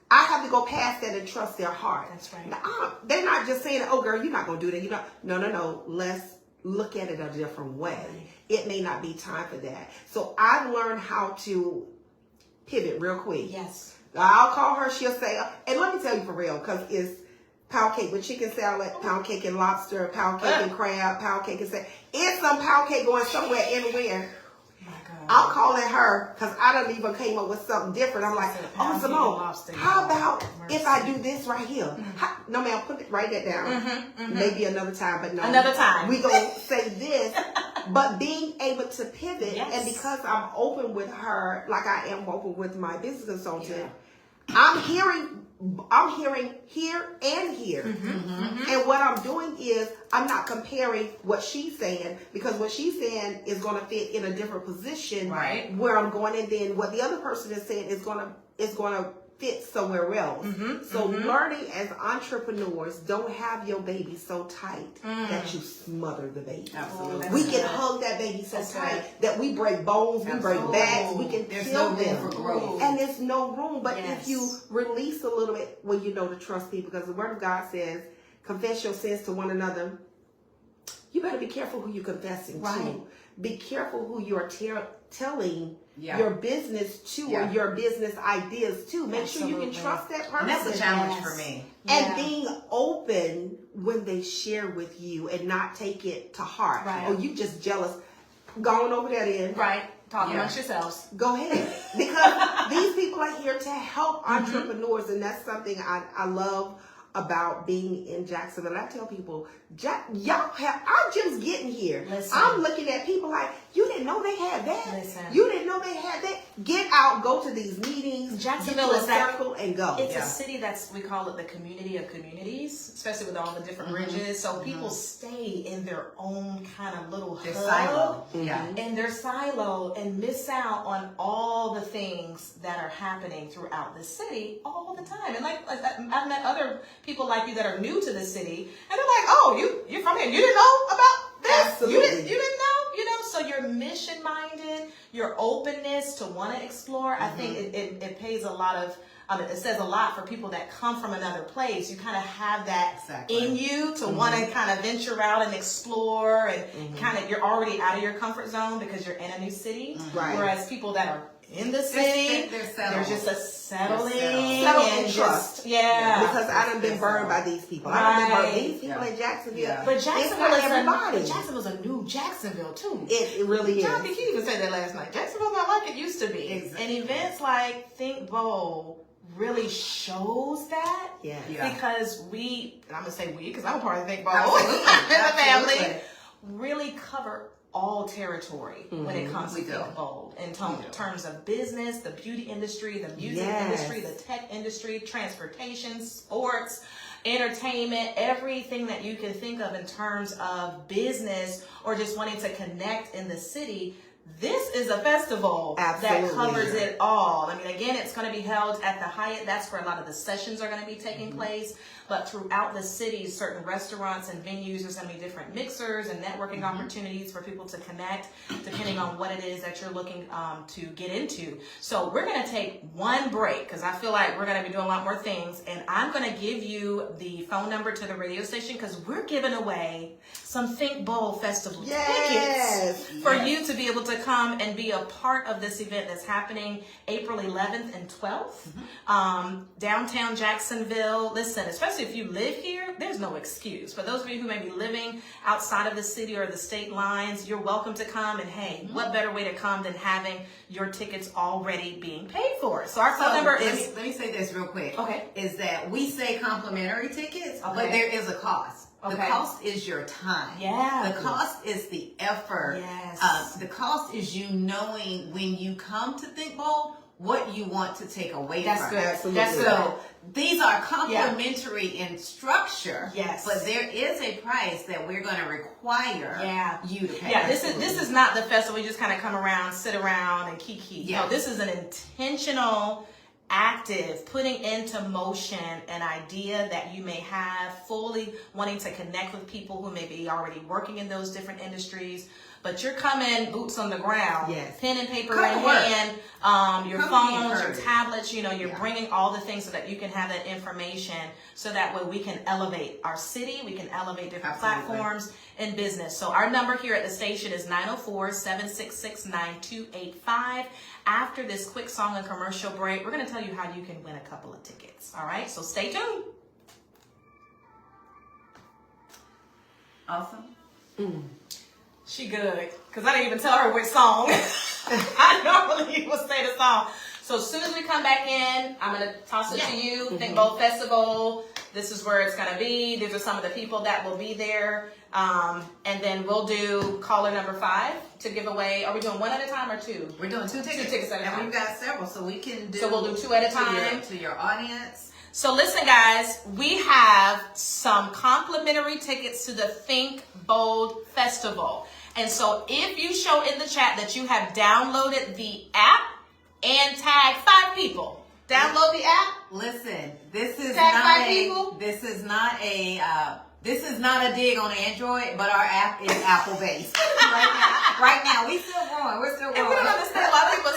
Speaker 4: I have to go past that and trust their heart.
Speaker 2: That's right.
Speaker 4: Now, they're not just saying, oh, girl, you're not going to do that. You know, no. Let's look at it a different way. Right. It may not be time for that. So I've learned how to pivot real quick.
Speaker 2: Yes.
Speaker 4: I'll call her. She'll say, and let me tell you for real, because it's pound cake with chicken salad, pound cake and lobster, pound cake and crab, pound cake and salad. It's some pound cake going somewhere, everywhere. I'm calling her because I done even came up with something different. I'm like, oh, Simone, how about if I do this right here? No, ma'am, write that down. Maybe another time, but no.
Speaker 2: Another time.
Speaker 4: We going to say this. But being able to pivot, and because I'm open with her, like I am open with my business consultant, I'm hearing here and here. And what I'm doing is I'm not comparing what she's saying, because what she's saying is going to fit in a different position where I'm going, and then what the other person is saying is going to fit somewhere else. So learning as entrepreneurs, don't have your baby so tight that you smother the baby.
Speaker 3: Absolutely.
Speaker 4: We can hug that baby so tight that we break bones, we break backs, we can kill them.
Speaker 3: For growth.
Speaker 4: And there's no room. But if you release a little bit, well, you know to trust people, because the Word of God says, confess your sins to one another. You better be careful who you're confessing to. Be careful who you're telling your business to, or your business ideas to. Make sure you can trust that person.
Speaker 3: And that's a challenge for me.
Speaker 4: And being open when they share with you and not take it to heart. Oh, you just jealous. Go on over that end.
Speaker 2: Talk amongst yourselves.
Speaker 4: Go ahead. Because these people are here to help entrepreneurs, and that's something I love about being in Jacksonville. I tell people, our gym's getting here. I'm looking at people like, you didn't know they had that. You didn't know they had that. Get out, go to these meetings.
Speaker 2: Jacksonville is
Speaker 4: circle and go.
Speaker 2: It's a city we call it the community of communities, especially with all the different ridges. So people stay in their own kind of little
Speaker 3: silo.
Speaker 2: In their silo, and miss out on all the things that are happening throughout the city all the time. And like I've met other people like you that are new to the city, and they're like, oh, you're from here, you didn't know about this.
Speaker 4: Absolutely.
Speaker 2: You didn't know. So your mission minded, your openness to want to explore, I think it pays a lot of it says a lot for people that come from another place. You kind of have that
Speaker 3: Exactly.
Speaker 2: in you to want to kind of venture out and explore, and kind of, you're already out of your comfort zone because you're in a new city.
Speaker 4: Right.
Speaker 2: Whereas people that are in the city,
Speaker 3: They're settled.
Speaker 2: there's just a settling
Speaker 4: Settled and
Speaker 2: just,
Speaker 4: trust.
Speaker 2: yeah.
Speaker 4: Because I done been burned by these people. I done been burned by these people in Jacksonville.
Speaker 3: Yeah.
Speaker 2: But
Speaker 4: It's
Speaker 2: Jacksonville
Speaker 4: not
Speaker 2: is
Speaker 4: everybody.
Speaker 2: Jacksonville's a new Jacksonville too.
Speaker 4: It really is.
Speaker 2: John B. Key even said that last night. Jacksonville's not like it used to be.
Speaker 3: Exactly.
Speaker 2: And events like Think Bold really shows that.
Speaker 4: Yeah.
Speaker 3: Yeah.
Speaker 2: Because we, and I'm going to say we because I'm a part of Think Bold,
Speaker 3: Absolutely.
Speaker 2: in the family,
Speaker 3: Absolutely.
Speaker 2: really cover all territory when it comes to
Speaker 3: We do.
Speaker 2: Think Bold in terms of business, the beauty industry, the music
Speaker 4: Yes.
Speaker 2: industry, the tech industry, transportation, sports, entertainment, everything that you can think of in terms of business or just wanting to connect in the city. This is a festival
Speaker 4: Absolutely.
Speaker 2: that covers it all. I mean, again, it's going to be held at the Hyatt. That's where a lot of the sessions are going to be taking place. But throughout the city, certain restaurants and venues, there's going to be different mixers and networking opportunities for people to connect, depending on what it is that you're looking to get into. So we're going to take one break because I feel like we're going to be doing a lot more things. And I'm going to give you the phone number to the radio station because we're giving away some Think Bold Festival
Speaker 4: Yes.
Speaker 2: tickets for you to be able to come and be a part of this event that's happening April 11th and 12th. Downtown Jacksonville. Listen, especially if you live here, there's no excuse. For those of you who may be living outside of the city or the state lines, you're welcome to come. And hey, what better way to come than having your tickets already being paid for? So our phone number is...
Speaker 3: Let me say this real quick.
Speaker 2: Okay.
Speaker 3: Is that we say complimentary tickets,
Speaker 2: Okay.
Speaker 3: but there is a cost. The
Speaker 2: Okay.
Speaker 3: cost is your time.
Speaker 2: Yeah.
Speaker 3: The cost is the effort.
Speaker 2: Yes.
Speaker 3: The cost is you knowing when you come to Think Bold what you want to take away
Speaker 2: That's
Speaker 3: from
Speaker 2: good.
Speaker 3: it.
Speaker 4: Absolutely.
Speaker 2: That's good.
Speaker 3: So these are complementary in structure.
Speaker 2: Yes.
Speaker 3: But there is a price that we're going to require you to pay.
Speaker 2: Yeah, this is not the festival. You just kind of come around, sit around, and kiki.
Speaker 3: Yeah.
Speaker 2: No, this is an intentional, active, putting into motion an idea that you may have, fully wanting to connect with people who may be already working in those different industries. But you're coming boots on the ground,
Speaker 4: Yes.
Speaker 2: pen and paper
Speaker 3: Come
Speaker 2: in
Speaker 3: to work.
Speaker 2: hand, your
Speaker 3: Come
Speaker 2: phones,
Speaker 3: be
Speaker 2: your
Speaker 3: encouraged.
Speaker 2: tablets, you're bringing all the things so that you can have that information so that way we can elevate our city, we can elevate different
Speaker 3: Absolutely.
Speaker 2: platforms in business. So our number here at the station is 904-766-9285. After this quick song and commercial break, we're going to tell you how you can win a couple of tickets. All right, so stay tuned.
Speaker 3: Awesome.
Speaker 2: She good, because I didn't even tell her which song. I normally would say the song. So as soon as we come back in, I'm going to toss it to you. Think Bold Festival. This is where it's going to be. These are some of the people that will be there. And then we'll do caller number 5 to give away. Are we doing one at a time or two?
Speaker 3: We're doing 2 tickets.
Speaker 2: 2 tickets at a time.
Speaker 3: And we've got several, so we can do.
Speaker 2: So we'll do 2 at a time.
Speaker 3: To your audience.
Speaker 2: So listen, guys, we have some complimentary tickets to the Think Bold Festival. And so if you show in the chat that you have downloaded the app and tag 5 people, download the app.
Speaker 3: Listen, this is
Speaker 2: Tag
Speaker 3: not
Speaker 2: 5
Speaker 3: a.
Speaker 2: people?
Speaker 3: This is not a. This is not a dig on Android, but our app is Apple based. Right now, we still growing. We're still growing.
Speaker 2: And we don't understand a lot of people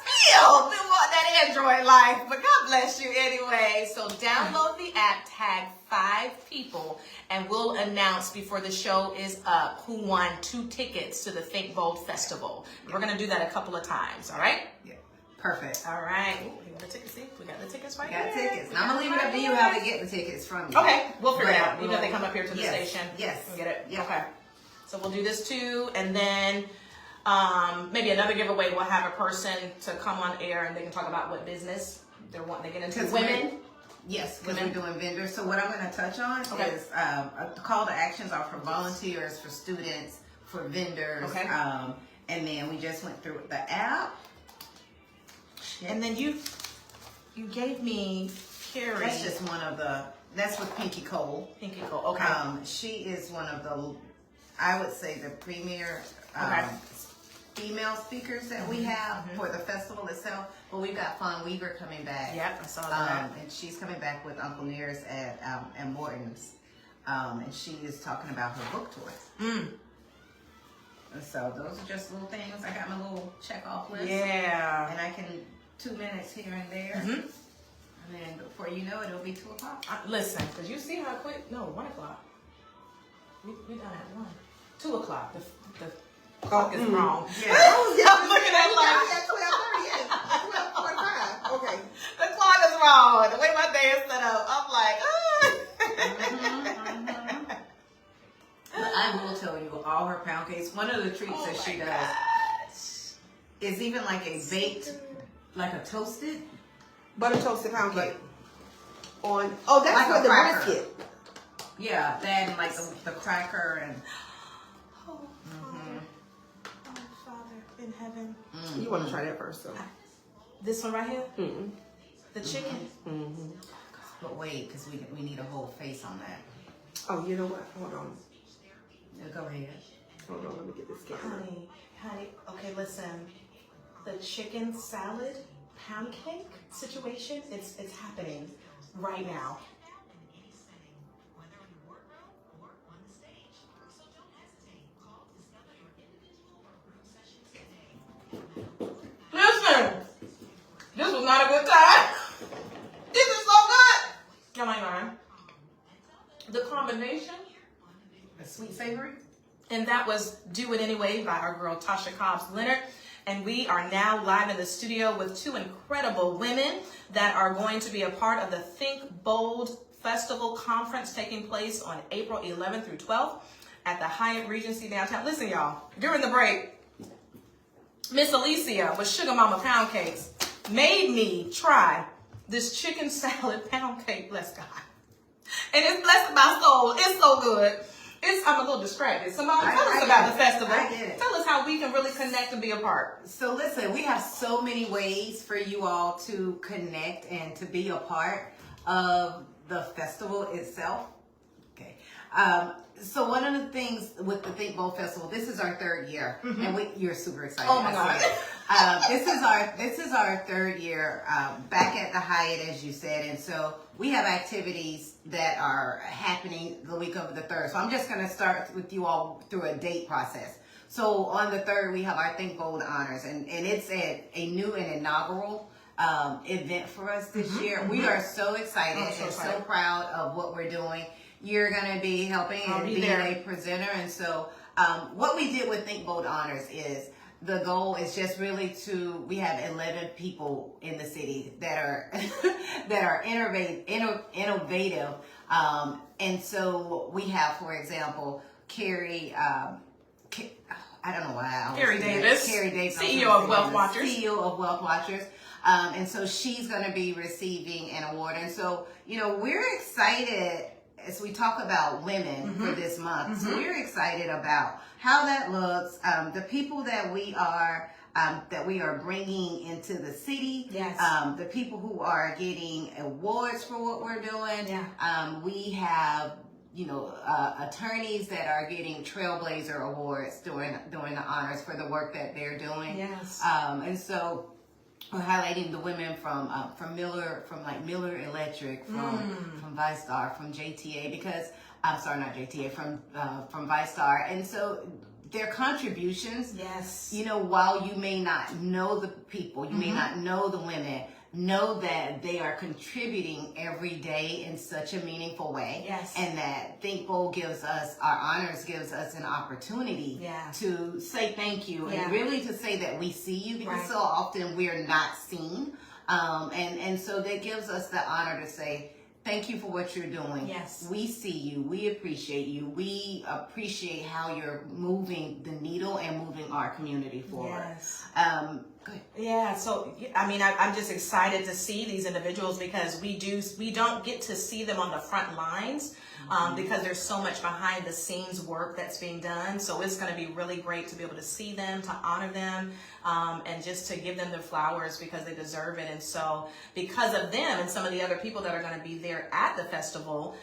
Speaker 2: still want that Android life, but God bless you anyway. So download the app, tag 5 people, and we'll announce before the show is up who won 2 tickets to the Think Bold Festival. We're going to do that a couple of times, all right?
Speaker 3: Yeah. Perfect.
Speaker 2: All right. Ooh, we got the tickets. See, we got the tickets right
Speaker 3: We got
Speaker 2: here.
Speaker 3: tickets. Now I'm gonna leave it up to you how to get the tickets from you.
Speaker 2: Okay, we'll figure it
Speaker 3: But
Speaker 2: out. Even if they come up here to the
Speaker 3: yes,
Speaker 2: station.
Speaker 3: yes.
Speaker 2: We'll get it.
Speaker 3: Yeah.
Speaker 2: Okay. So we'll do this too, and then maybe another giveaway. We'll have a person to come on air and they can talk about what business they're wanting to get into.
Speaker 3: 'Cause
Speaker 2: Women.
Speaker 3: Yes, because
Speaker 2: Women.
Speaker 3: we're doing vendors. So what I'm going to touch on is the call to actions are for volunteers, for students, for vendors.
Speaker 2: Okay.
Speaker 3: And then we just went through the app.
Speaker 2: And then you gave me Carrie.
Speaker 3: That's just one of the. That's with Pinky Cole.
Speaker 2: Pinky Cole. Okay.
Speaker 3: She is one of the, I would say, the premier
Speaker 2: Okay.
Speaker 3: female speakers that we have for the festival itself. But we've got Fawn Weaver coming back.
Speaker 2: Yep, I saw that.
Speaker 3: And she's coming back with Uncle Nearest at Morton's. And she is talking about her book tours. And so those are just little things. I got my little check off list.
Speaker 2: Yeah.
Speaker 3: And I can 2 minutes here and there. before you know it, it'll be 2 o'clock.
Speaker 2: Listen, because you see how quick. No, 1 o'clock. We done at 1. 2 o'clock. The clock is wrong.
Speaker 3: Yeah.
Speaker 2: I'm looking at like.
Speaker 4: Yeah, 12:30. Yeah, 12:45. Okay.
Speaker 2: The clock is wrong. The way my day is set up, I'm like,
Speaker 3: But I will tell you, all her pound cakes, one of the treats that she does is even like a baked, like a toasted.
Speaker 4: Butter toasted pound cake. That's
Speaker 3: Like
Speaker 4: for
Speaker 3: a
Speaker 4: the
Speaker 3: cracker.
Speaker 4: brisket.
Speaker 3: Yeah, that and like the cracker and.
Speaker 2: oh, Father in heaven.
Speaker 4: You want to try that first, though.
Speaker 2: This one right here?
Speaker 4: Mm-hmm.
Speaker 2: The chicken?
Speaker 4: Mm-hmm.
Speaker 3: But wait, because we need a whole face on that.
Speaker 4: Oh, you know what? Hold on.
Speaker 3: Yeah, go ahead.
Speaker 4: Hold on. Let me get this camera.
Speaker 2: Honey, okay, listen. The chicken salad pound cake situation, it's happening right now. Listen, this was not a good time. This is so good. Am I lying? The combination,
Speaker 3: A sweet savory?
Speaker 2: and that was Do It Anyway by our girl Tasha Cobbs Leonard. And we are now live in the studio with 2 incredible women that are going to be a part of the Think Bold Festival Conference taking place on April 11th through 12th at the Hyatt Regency downtown. Listen, y'all, during the break, Miss Alicia with Sugar Mama Pound Cakes made me try this chicken salad pound cake, bless God. And it's blessed my soul. It's so good. I'm a little distracted. Simone, tell us about the festival.
Speaker 3: I get it.
Speaker 2: Tell us how we can really connect and be a part.
Speaker 3: So listen, we have so many ways for you all to connect and to be a part of the festival itself. Okay. So one of the things with the Think Bold Festival, this is our 3rd year, and you're super excited.
Speaker 2: Oh my God.
Speaker 3: This is our 3rd year back at the Hyatt, as you said, and so we have activities that are happening the week of the 3rd. So I'm just going to start with you all through a date process. So on the 3rd, we have our Think Bold Honors, and it's a new and inaugural event for us this year. We are so excited so proud of what we're doing. You're going to be helping and being a presenter. And so what we did with Think Bold Honors is the goal is just really we have 11 people in the city that are that are innovative. And so we have, for example, Carrie, I don't know why.
Speaker 2: Carrie Davis, CEO of Wealth Watchers.
Speaker 3: CEO of Wealth Watchers. And so she's going to be receiving an award. And so, we're excited as we talk about women for this month. So we're excited about how that looks, the people that we are bringing into the city, the people who are getting awards for what we're doing. We have attorneys that are getting Trailblazer Awards during the honors for the work that they're doing. And so we're highlighting the women from Miller, from Miller Electric, from ViStar, from JTA, because I'm sorry, not JTA, from ViStar, and so their contributions. While you may not know the people, you may not know the women, know that they are contributing every day in such a meaningful way. And that Think Bold our honors gives us an opportunity to say thank you and really to say that we see you, because so often we're not seen. And so that gives us the honor to say, thank you for what you're doing. We see you. We appreciate you. We appreciate how you're moving the needle and moving our community forward. Good.
Speaker 2: Yeah, so I'm just excited to see these individuals, because we don't get to see them on the front lines because there's so much behind the scenes work that's being done. So it's going to be really great to be able to see them, to honor them, and just to give them their flowers, because they deserve it. And so because of them and some of the other people that are going to be there at the festival,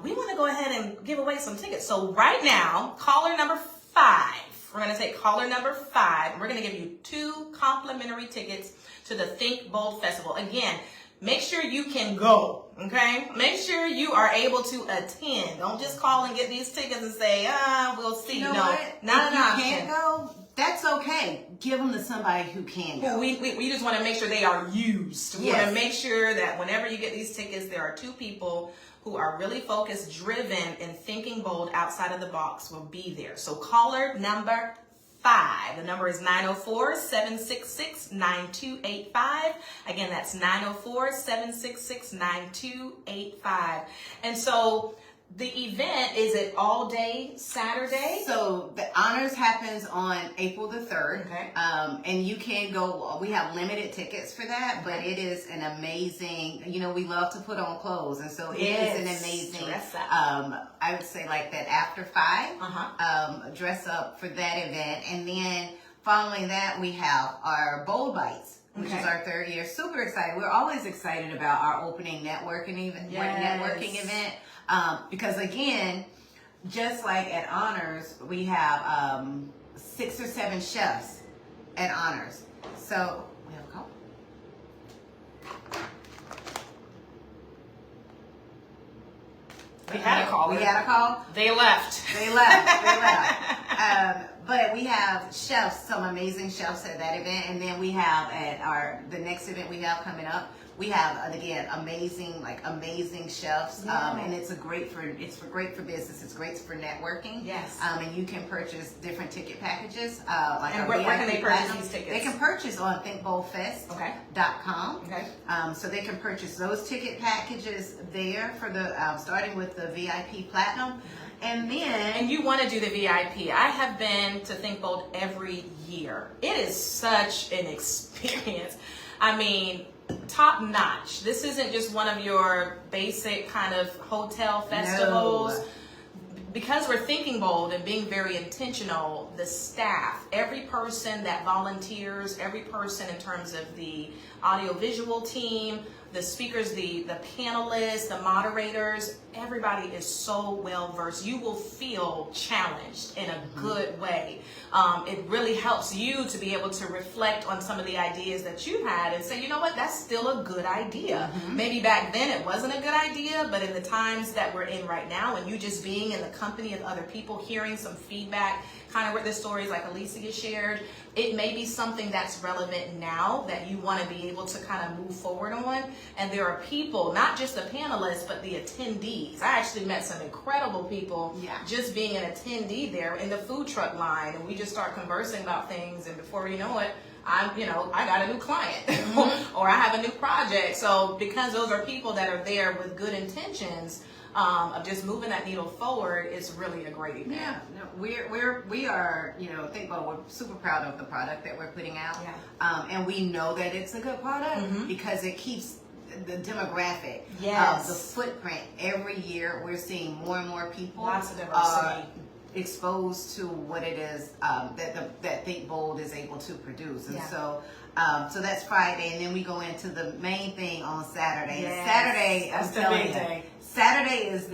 Speaker 2: we want to go ahead and give away some tickets. So right now, caller number 5. We're going to take caller number 5. We're going to give you 2 complimentary tickets to the Think Bold Festival. Again, make sure you can go, okay? Make sure you are able to attend. Don't just call and get these tickets and say, we'll see.
Speaker 3: You know
Speaker 2: No,
Speaker 3: what?
Speaker 2: not
Speaker 3: if
Speaker 2: an
Speaker 3: you
Speaker 2: option.
Speaker 3: can't go, that's okay. Give them to somebody who can go.
Speaker 2: Well, we just want to make sure they are used. We want
Speaker 3: Yes.
Speaker 2: to make sure that whenever you get these tickets, there are 2 people who are really focused, driven, and thinking bold outside of the box will be there. So caller number 5. The number is 904-766-9285. Again, that's 904-766-9285. And so the event, is it all day Saturday?
Speaker 3: So the honors happens on April the 3rd.
Speaker 2: Okay.
Speaker 3: And you can go, we have limited tickets for that, but it is an amazing, we love to put on clothes. And so it is an amazing,
Speaker 2: Dress up.
Speaker 3: I would say like that after 5, dress up for that event. And then following that, we have our Bold Bites, which is our 3rd year. Super excited. We're always excited about our opening networking event. Because again, just like at honors, we have 6 or 7 chefs at honors. So we have a call.
Speaker 2: We had a call. They left.
Speaker 3: They left. But we have chefs, some amazing chefs at that event, and then we have at the next event we have coming up. We have again amazing chefs, and it's great for business. It's great for networking.
Speaker 2: Yes.
Speaker 3: And you can purchase different ticket packages.
Speaker 2: And where can they purchase these tickets?
Speaker 3: They can purchase on thinkboldfest.com.
Speaker 2: Okay.
Speaker 3: So they can purchase those ticket packages there for the starting with the VIP Platinum. And you
Speaker 2: want to do the VIP. I have been to Think Bold every year. It is such an experience. I mean, top notch. This isn't just one of your basic kind of hotel festivals.
Speaker 3: No.
Speaker 2: Because we're thinking bold and being very intentional, the staff, every person that volunteers, every person in terms of the audiovisual team, the speakers, the panelists, the moderators, everybody is so well versed. You will feel challenged in a good way. It really helps you to be able to reflect on some of the ideas that you had and say, you know what, that's still a good idea. Maybe back then it wasn't a good idea, but in the times that we're in right now, and you just being in the company of other people, hearing some feedback, kind of with the stories like Alicia shared, it may be something that's relevant now that you want to be able to kind of move forward on. And there are people, not just the panelists, but the attendees. I actually met some incredible people just being an attendee there in the food truck line. And we just start conversing about things. And before you know it, I got a new client or I have a new project. So because those are people that are there with good intentions, of just moving that needle forward, it's really a great event.
Speaker 3: Yeah, no, we are, Think Bold, we're super proud of the product that we're putting out. And we know that it's a good product because it keeps the demographic of the footprint. Every year we're seeing more and more people exposed to what it is that Think Bold is able to produce. And so that's Friday, and then we go into the main thing on Saturday.
Speaker 2: Yes.
Speaker 3: Saturday,
Speaker 2: that's
Speaker 3: I'm
Speaker 2: the
Speaker 3: telling
Speaker 2: big
Speaker 3: you,
Speaker 2: day.
Speaker 3: Saturday is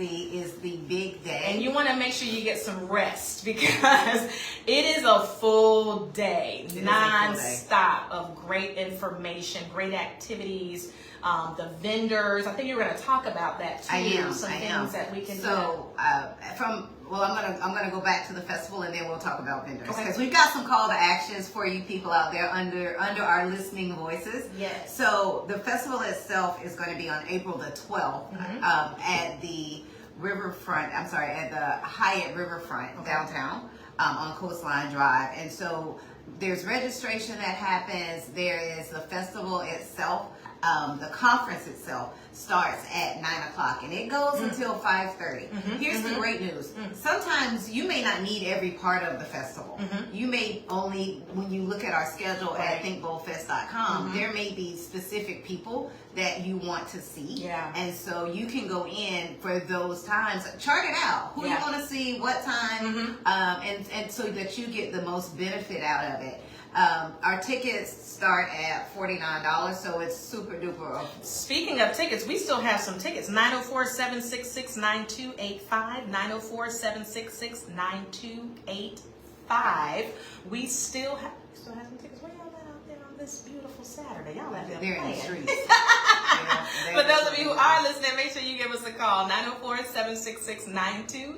Speaker 3: the big day.
Speaker 2: And you want to make sure you get some rest because it is a full day, non-stop of great information, great activities, the vendors. I think you're going to talk about that too.
Speaker 3: I am.
Speaker 2: Things that we can do.
Speaker 3: So I'm gonna go back to the festival and then we'll talk about vendors because we've got some call to actions for you people out there under our listening voices.
Speaker 2: Yes.
Speaker 3: So the festival itself is going to be on April the 12th at the Riverfront. I'm sorry, at the Hyatt Riverfront downtown on Coastline Drive. And so there's registration that happens. There is the festival itself. The conference itself starts at 9:00 and it goes until 5:30. Here's the great news. Sometimes you may not need every part of the festival. You may only, when you look at our schedule at thinkboldfest.com, there may be specific people that you want to see. And so you can go in for those times, chart it out. Who you want to see, what time, and so that you get the most benefit out of it. Our tickets start at $49, so it's super duper.
Speaker 2: Speaking of tickets, we still have some tickets. 904-766-9285. 904-766-9285. We still have some tickets. Where y'all at out there on this beautiful Saturday. Y'all let them
Speaker 3: They're in
Speaker 2: play
Speaker 3: the
Speaker 2: it.
Speaker 3: streets.
Speaker 2: For those of you who are listening, make sure you give us a call, 904-766-9285.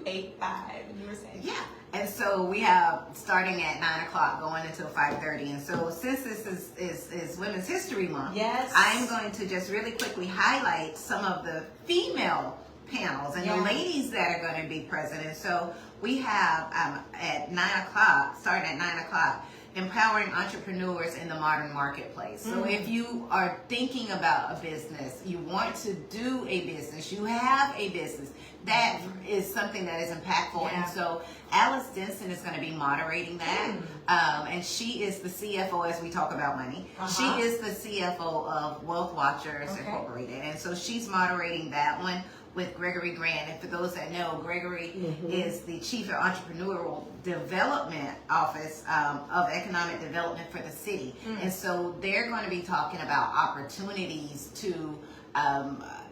Speaker 2: And you were saying?
Speaker 3: Yeah. And so we have starting at 9 o'clock going until 5:30. And so since this is Women's History Month,
Speaker 2: yes,
Speaker 3: I'm going to just really quickly highlight some of the female panels and the ladies that are going to be present. And so we have at 9 o'clock, starting at 9 o'clock, empowering entrepreneurs in the modern marketplace. So if you are thinking about a business, you want to do a business, you have a business, that is something that is impactful. And so Alice Denson is going to be moderating that. And she is the CFO as we talk about money. She is the CFO of Wealth Watchers Incorporated. And so she's moderating that one with Gregory Grant. And for those that know, Gregory is the Chief Entrepreneurial Development Office of Economic Development for the city. And so they're going to be talking about opportunities to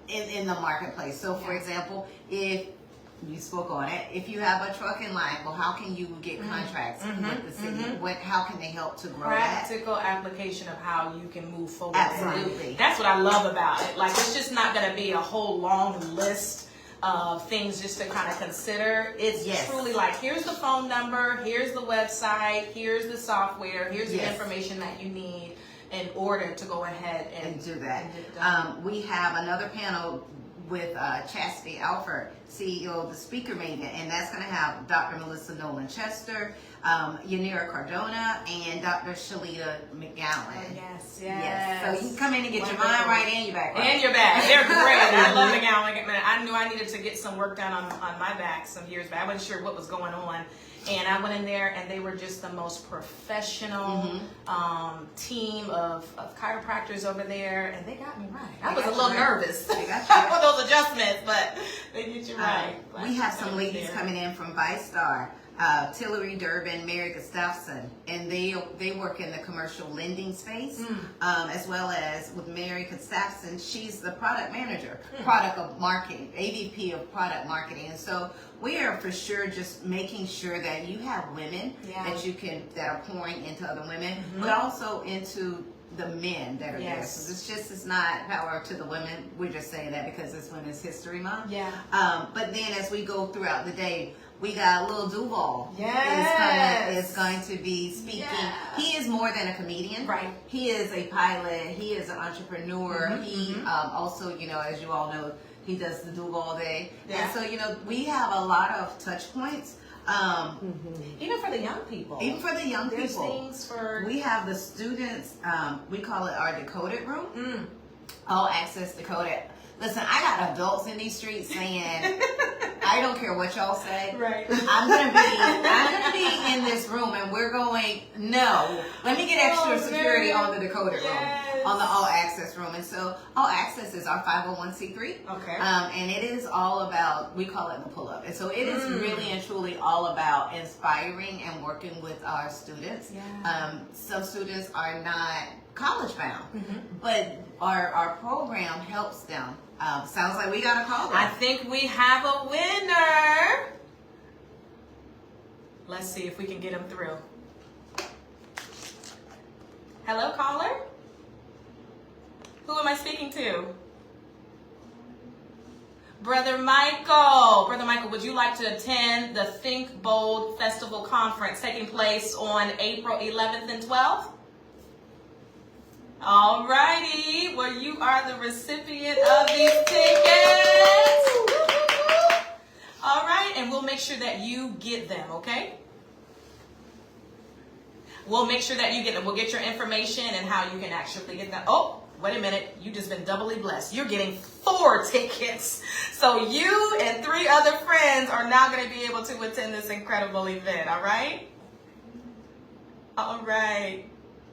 Speaker 3: in the marketplace. So for example, if you spoke on it, if you have a trucking line, well, how can you get contracts with the city? How can they help to grow
Speaker 2: practical application of how you can move forward.
Speaker 3: Absolutely.
Speaker 2: That's what I love about it. Like, it's just not going to be a whole long list of things just to kind of consider. It's truly like, here's the phone number, here's the website, here's the software, here's the information that you need in order to go ahead and
Speaker 3: do that. We have another panel with Chastity Alford, CEO of the Speaker Maven, and that's going to have Dr. Melissa Nolan-Chester, Yanira Cardona, and Dr. Michellita McGowan.
Speaker 2: Yes.
Speaker 3: So you can come in and get your mind right and your back right.
Speaker 2: And your back. They're great. I love McGowan. I knew I needed to get some work done on my back some years back. I wasn't sure what was going on. And I went in there, and they were just the most professional team of chiropractors over there, and they got me right. I was a little nervous for those adjustments, but they get you right.
Speaker 3: We have some ladies coming in from ViStar, Tillery Durbin, Mary Gustafson, and they work in the commercial lending space, as well as with Mary Gustafson, she's the product manager, product of marketing, AVP of product marketing, and so we are for sure just making sure that you have women that are pouring into other women, but also into the men that are there. So it's not power to the women. We're just saying that because it's Women's History Month. But then as we go throughout the day, we got Lil Duval is going to be speaking. He is more than a comedian. Right. He is a pilot. He is an entrepreneur. He also, as you all know, he does the Duval Day. And so, we have a lot of touch points.
Speaker 2: Even for the young people.
Speaker 3: There's
Speaker 2: things for...
Speaker 3: We have the students, we call it our Decoded Room. All access decoded. Listen, I got adults in these streets saying, I don't care what y'all say. Right. I'm gonna be in this room, and we're going, no, let me get extra security on the Decoded Room, on the All Access Room. And so All Access is our 501c3. Okay. And it is all about, we call it the pull-up. And so it is really and truly all about inspiring and working with our students. Some students are not college bound, but our program helps them. Sounds like we got a caller.
Speaker 2: I think we have a winner. Let's see if we can get him through. Hello, caller? Who am I speaking to? Brother Michael. Brother Michael, would you like to attend the Think Bold Festival Conference taking place on April 11th and 12th? All righty. Well, you are the recipient of these tickets. All right. And we'll make sure that you get them, okay? We'll make sure that you get them. We'll get your information and how you can actually get them. Oh, wait a minute. You just been doubly blessed. You're getting 4 tickets. So you and 3 other friends are now going to be able to attend this incredible event, all right? All right.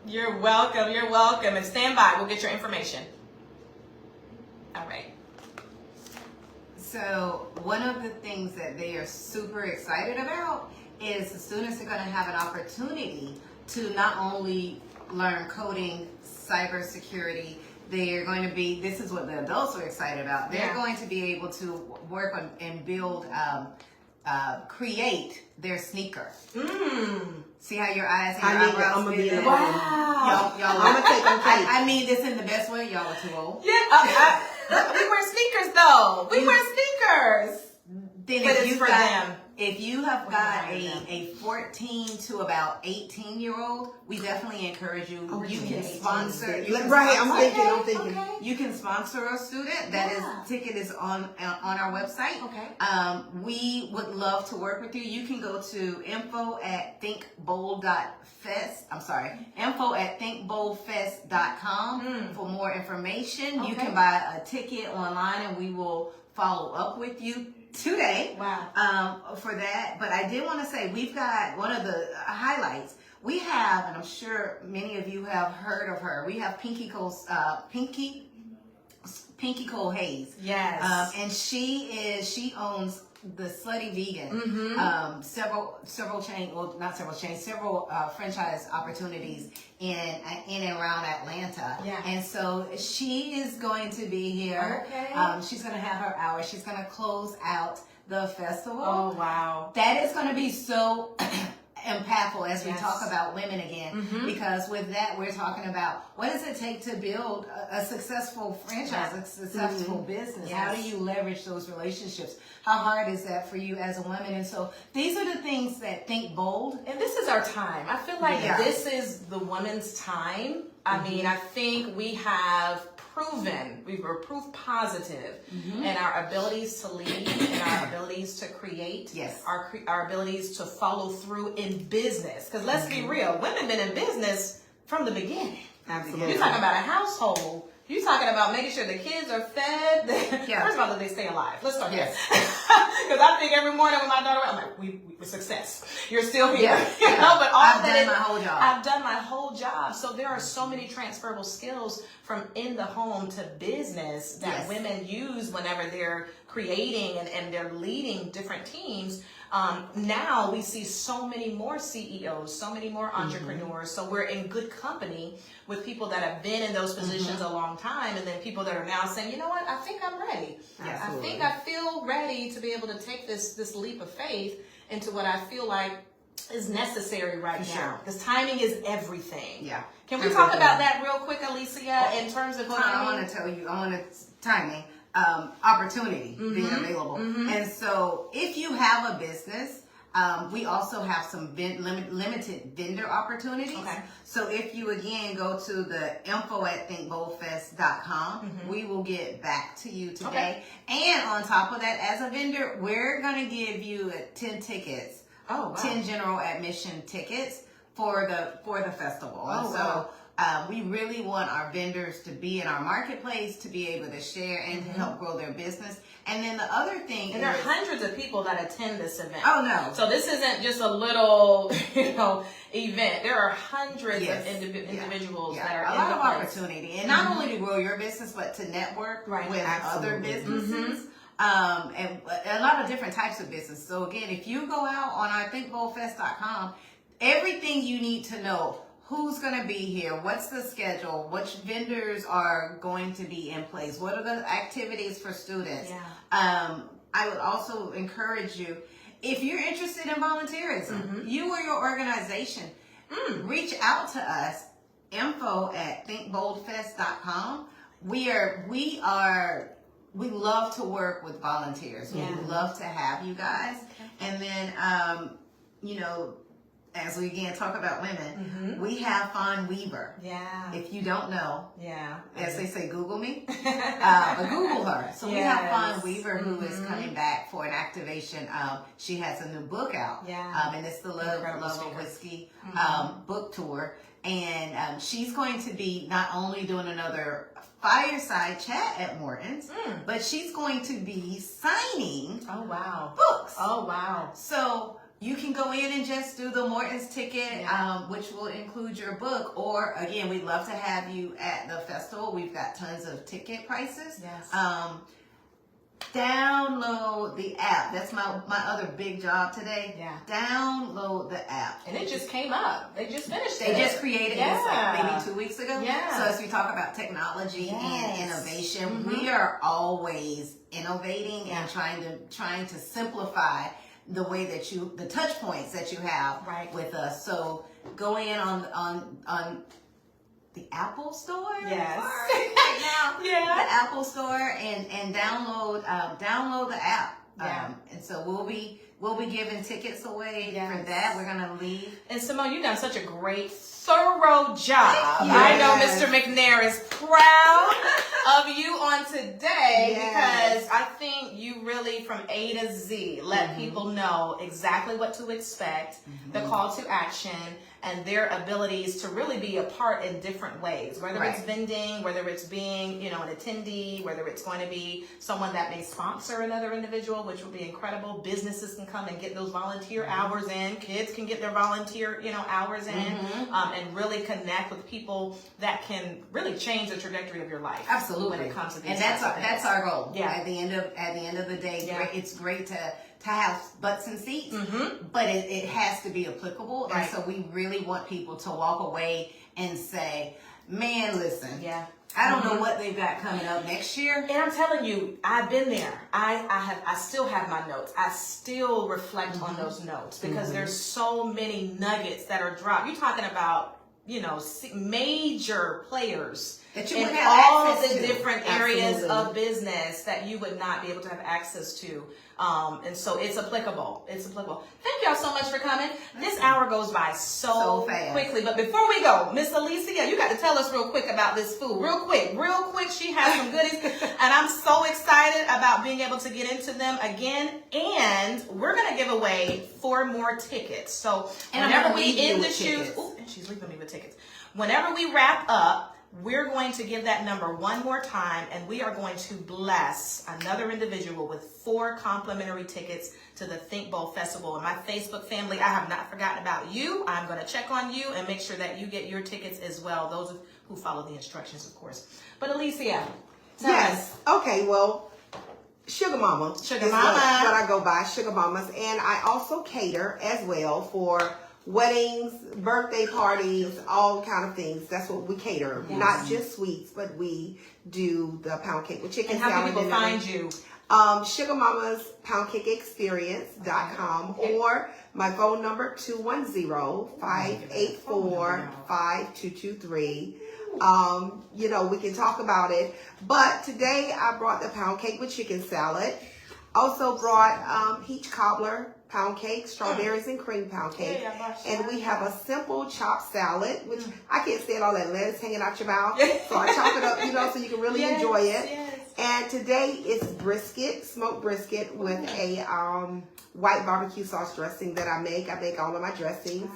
Speaker 2: You're welcome. You're welcome. And stand by. We'll get your information. All right.
Speaker 3: So one of the things that they are super excited about is the students are going to have an opportunity to not only learn coding, cybersecurity, they're going to be, this is what the adults are excited about, they're going to be able to work on and build create their sneaker.
Speaker 2: Mm.
Speaker 3: See how your eyes and your eyebrows
Speaker 4: I'm gonna be in the
Speaker 2: Wow.
Speaker 3: Y'all,
Speaker 4: I'm gonna take them cake.
Speaker 3: I mean this in the best way. Y'all are too old.
Speaker 2: Yeah, we wear sneakers though. We wear sneakers.
Speaker 3: Then
Speaker 2: But it's for them.
Speaker 3: If you have got
Speaker 2: We have
Speaker 3: a 14 to about 18-year-old, we definitely encourage you.
Speaker 4: Okay.
Speaker 3: You can
Speaker 2: 18.
Speaker 3: sponsor. You can
Speaker 4: Right, I'm
Speaker 3: sponsor-
Speaker 4: thinking.
Speaker 2: Okay.
Speaker 3: You can sponsor a student. That
Speaker 2: Yeah.
Speaker 3: ticket is on our website.
Speaker 2: Okay.
Speaker 3: We would love to work with you. You can go to info@thinkbold.fest. I'm sorry, info@thinkboldfest.com for more information. You
Speaker 2: Okay.
Speaker 3: can buy a ticket online, and we will follow up with you today.
Speaker 2: Wow.
Speaker 3: For that. But I did want to say we've got one of the highlights. We have, and I'm sure many of you have heard of her. We have Pinky Cole Hayes.
Speaker 2: Yes.
Speaker 3: And she owns the Slutty Vegan.
Speaker 2: Mm-hmm.
Speaker 3: Several franchise opportunities in and around Atlanta.
Speaker 2: Yeah.
Speaker 3: And so she is going to be here.
Speaker 2: Okay.
Speaker 3: She's going to have her hour. She's going to close out the festival.
Speaker 2: Oh wow.
Speaker 3: That is going to be so impactful as we
Speaker 2: Yes.
Speaker 3: talk about women again, because with that we're talking about what does it take to build a successful franchise, a successful business. How do
Speaker 2: Yes.
Speaker 3: you leverage those relationships? How hard is that for you as a woman? And so these are the things that Think Bold.
Speaker 2: And this is our time. I feel like
Speaker 3: Yeah.
Speaker 2: this is the woman's time. I mean, I think we have proven, we were proof positive in our abilities to lead, in our abilities to create,
Speaker 3: Yes.
Speaker 2: our abilities to follow through in business. Because let's be real, women been in business from the beginning.
Speaker 4: Absolutely.
Speaker 2: You're talking about a household. You're talking about making sure the kids are fed.
Speaker 3: Yeah.
Speaker 2: First of all, that they stay alive. Let's start
Speaker 3: Yes.
Speaker 2: there. Because I think every morning when my daughter, I'm like, we success. You're still here.
Speaker 3: Yeah.
Speaker 2: You know, but all
Speaker 3: I've
Speaker 2: that
Speaker 3: done
Speaker 2: is-
Speaker 3: my whole job.
Speaker 2: I've done my whole job. So there are so many transferable skills from in the home to business that
Speaker 3: Yes.
Speaker 2: women use whenever they're creating and they're leading different teams. Now we see so many more CEOs, so many more entrepreneurs. So we're in good company with people that have been in those positions a long time, and then people that are now saying, you know what, I think I'm ready.
Speaker 3: Yes.
Speaker 2: I think I feel ready to be able to take this leap of faith into what I feel like is necessary right
Speaker 3: For
Speaker 2: now.
Speaker 3: sure.
Speaker 2: Because timing is everything.
Speaker 3: Yeah.
Speaker 2: Can we talk about that real quick, Alicia, in terms of
Speaker 3: Hold on, I
Speaker 2: timing?
Speaker 3: want to tell you, timing, opportunity being available. And so if you have a business, we also have some limited vendor opportunities.
Speaker 2: Okay.
Speaker 3: So if you again go to the info@thinkboldfest.com, we will get back to you today.
Speaker 2: Okay.
Speaker 3: And on top of that, as a vendor, we're going to give you 10 tickets.
Speaker 2: Oh, wow.
Speaker 3: 10 general admission tickets for the festival.
Speaker 2: Oh,
Speaker 3: And so
Speaker 2: wow.
Speaker 3: we really want our vendors to be in our marketplace, to be able to share and to help grow their business. And then the other thing
Speaker 2: And there are hundreds of people that attend this event.
Speaker 3: Oh, no.
Speaker 2: So this isn't just a little, event. There are hundreds
Speaker 3: Yes.
Speaker 2: of individuals
Speaker 3: Yeah,
Speaker 2: that are
Speaker 3: a
Speaker 2: in
Speaker 3: lot
Speaker 2: the
Speaker 3: of
Speaker 2: place.
Speaker 3: opportunity, and not only to grow your business, but to network
Speaker 2: Right.
Speaker 3: with other
Speaker 4: Absolutely.
Speaker 3: businesses. And a lot of different types of business. So again, if you go out on our thinkboldfest.com, everything you need to know: who's going to be here, what's the schedule, which vendors are going to be in place, what are the activities for students.
Speaker 2: Yeah.
Speaker 3: I would also encourage you, if you're interested in volunteerism, you or your organization, reach out to us, info@thinkboldfest.com. We love to work with volunteers.
Speaker 2: Yeah.
Speaker 3: We love to have you guys. And then, as we again talk about women, we have Fawn Weaver.
Speaker 2: Yeah.
Speaker 3: If you don't know,
Speaker 2: Yeah.
Speaker 3: as they say, Google me, but Google her. So we have
Speaker 2: Yes.
Speaker 3: Fawn Weaver, who is coming back for an activation. She has a new book out,
Speaker 2: Yeah.
Speaker 3: and it's the Love
Speaker 2: Incredible
Speaker 3: of
Speaker 2: speaker.
Speaker 3: Whiskey book tour. And she's going to be not only doing another fireside chat at Morton's, but she's going to be signing
Speaker 2: Oh, wow.
Speaker 3: books.
Speaker 2: Oh, wow.
Speaker 3: So you can go in and just do the Morton's ticket,
Speaker 2: Yeah.
Speaker 3: which will include your book. Or again, we'd love to have you at the festival. We've got tons of ticket prices.
Speaker 2: Yes.
Speaker 3: Download the app. That's my other big job today.
Speaker 2: Yeah.
Speaker 3: Download the app.
Speaker 2: And it just came up. They just finished
Speaker 3: They
Speaker 2: it.
Speaker 3: just created this like maybe 2 weeks ago.
Speaker 2: Yeah.
Speaker 3: So as we talk about technology
Speaker 2: Yes.
Speaker 3: and innovation, we are always innovating and trying to simplify the way that the touch points that you have with us. So go in on the Apple Store.
Speaker 2: Yes.
Speaker 3: Right now.
Speaker 2: Yeah.
Speaker 3: The Apple Store and download the app.
Speaker 2: Yeah.
Speaker 3: And so we'll be giving tickets away for that. We're gonna leave.
Speaker 2: And Simone, you've done such a great, thorough job.
Speaker 3: Yes.
Speaker 2: I know Mr. McNair is proud of you on today because I think you really, from A to Z, let people know exactly what to expect, the call to action, and their abilities to really be a part in different ways, whether it's vending, whether it's being, an attendee, whether it's going to be someone that may sponsor another individual, which will be incredible. Businesses can come and get those volunteer hours in. Kids can get their volunteer, hours in, and really connect with people that can really change the trajectory of your life.
Speaker 3: Absolutely.
Speaker 2: When it comes to these
Speaker 3: and that's our goal.
Speaker 2: Yeah.
Speaker 3: At the end of the day, it's great to have butts and seats, but it has to be applicable. And so we really want people to walk away and say, man, listen, I don't know what they've got coming up next year.
Speaker 2: And I'm telling you, I've been there. I still have my notes. I still reflect on those notes because there's so many nuggets that are dropped. You're talking about, major players
Speaker 3: that you
Speaker 2: in
Speaker 3: would have
Speaker 2: all
Speaker 3: access
Speaker 2: the
Speaker 3: to.
Speaker 2: different areas of business that you would not be able to have access to. And so it's applicable. Thank y'all so much for coming. This hour goes by so
Speaker 3: fast.
Speaker 2: Quickly. But before we go, Miss Alicia, you got to tell us real quick about this food. Real quick. She has some goodies. And I'm so excited about being able to get into them again. And we're going to give away 4 more tickets. So whenever we end the shoot, and she's leaving me with tickets. Whenever we wrap up, we're going to give that number one more time, and we are going to bless another individual with 4 complimentary tickets to the Think Bold Festival. And my Facebook family, I have not forgotten about you. I'm going to check on you and make sure that you get your tickets as well, those who follow the instructions, of course. But Alicia, tell us.
Speaker 4: Okay, well, Sugar Mama is what I go by, Sugar Mamas. And I also cater as well for weddings, birthday parties, all kind of things. That's what we cater.
Speaker 2: Yes.
Speaker 4: Not just sweets, but we do the pound cake with chicken
Speaker 2: and how
Speaker 4: salad.
Speaker 2: can people find you?
Speaker 4: Sugar Mama's PoundcakeExperience.com or my phone number 210-584-5223. We can talk about it. But today I brought the pound cake with chicken salad. Also brought peach cobbler pound cake, strawberries and cream pound cake. And we have a simple chopped salad, which I can't stand all that lettuce hanging out your mouth. So I chop it up, so you can really enjoy it.
Speaker 2: Yes.
Speaker 4: And today it's brisket, smoked brisket with a white barbecue sauce dressing that I make. I make all of my dressings.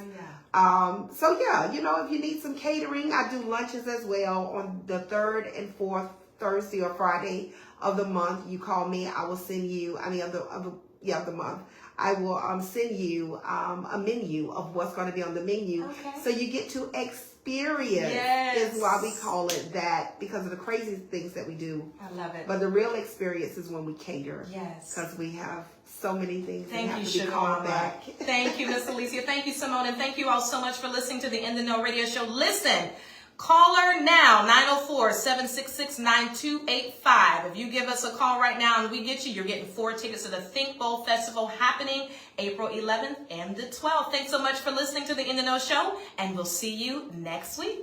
Speaker 4: If you need some catering, I do lunches as well on the 3rd and 4th Thursday or Friday of the month. You call me, I will send you, of the month. I will send you a menu of what's going to be on the menu. Okay. So you get to experience is why we call it that, because of the crazy things that we do.
Speaker 2: I love it.
Speaker 4: But the real experience is when we cater.
Speaker 2: Yes.
Speaker 4: Because we have so many things that
Speaker 2: Thank
Speaker 4: have
Speaker 2: you,
Speaker 4: to be
Speaker 2: Sugar
Speaker 4: called
Speaker 2: Mama.
Speaker 4: back.
Speaker 2: Thank you, Miss Alicia. Thank you, Simone. And thank you all so much for listening to the In the Know radio show. Listen. Caller now, 904-766-9285. If you give us a call right now and we get you, you're getting 4 tickets to the Think Bold Festival happening April 11th and the 12th. Thanks so much for listening to the In the Know show, and we'll see you next week.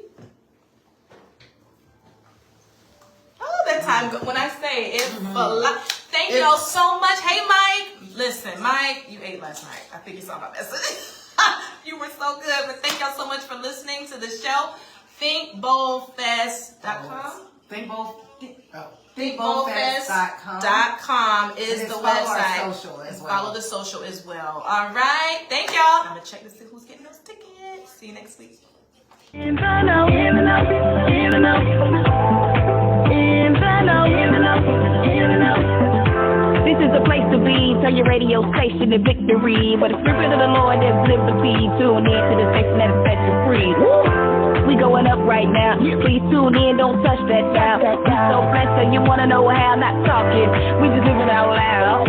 Speaker 2: Oh, that time when I say it's Thank y'all so much. Hey, Mike. Listen, Mike, you ate last night. I think you saw my message. You were so good. But thank y'all so much for listening to the show. ThinkBoldFest.com. ThinkBoldFest.com is the website. Follow the social as well. All right. Thank y'all. I'm going to check to see who's getting those tickets. See you next week.
Speaker 1: This is the place to be. Turn your radio station to victory. Where the Spirit of the Lord is liberty. Tune in to the station that will set you free. Woo! We going up right now. Please tune in. Don't touch that dial. We so blessed and you want to know how. Not talking. We just living out loud.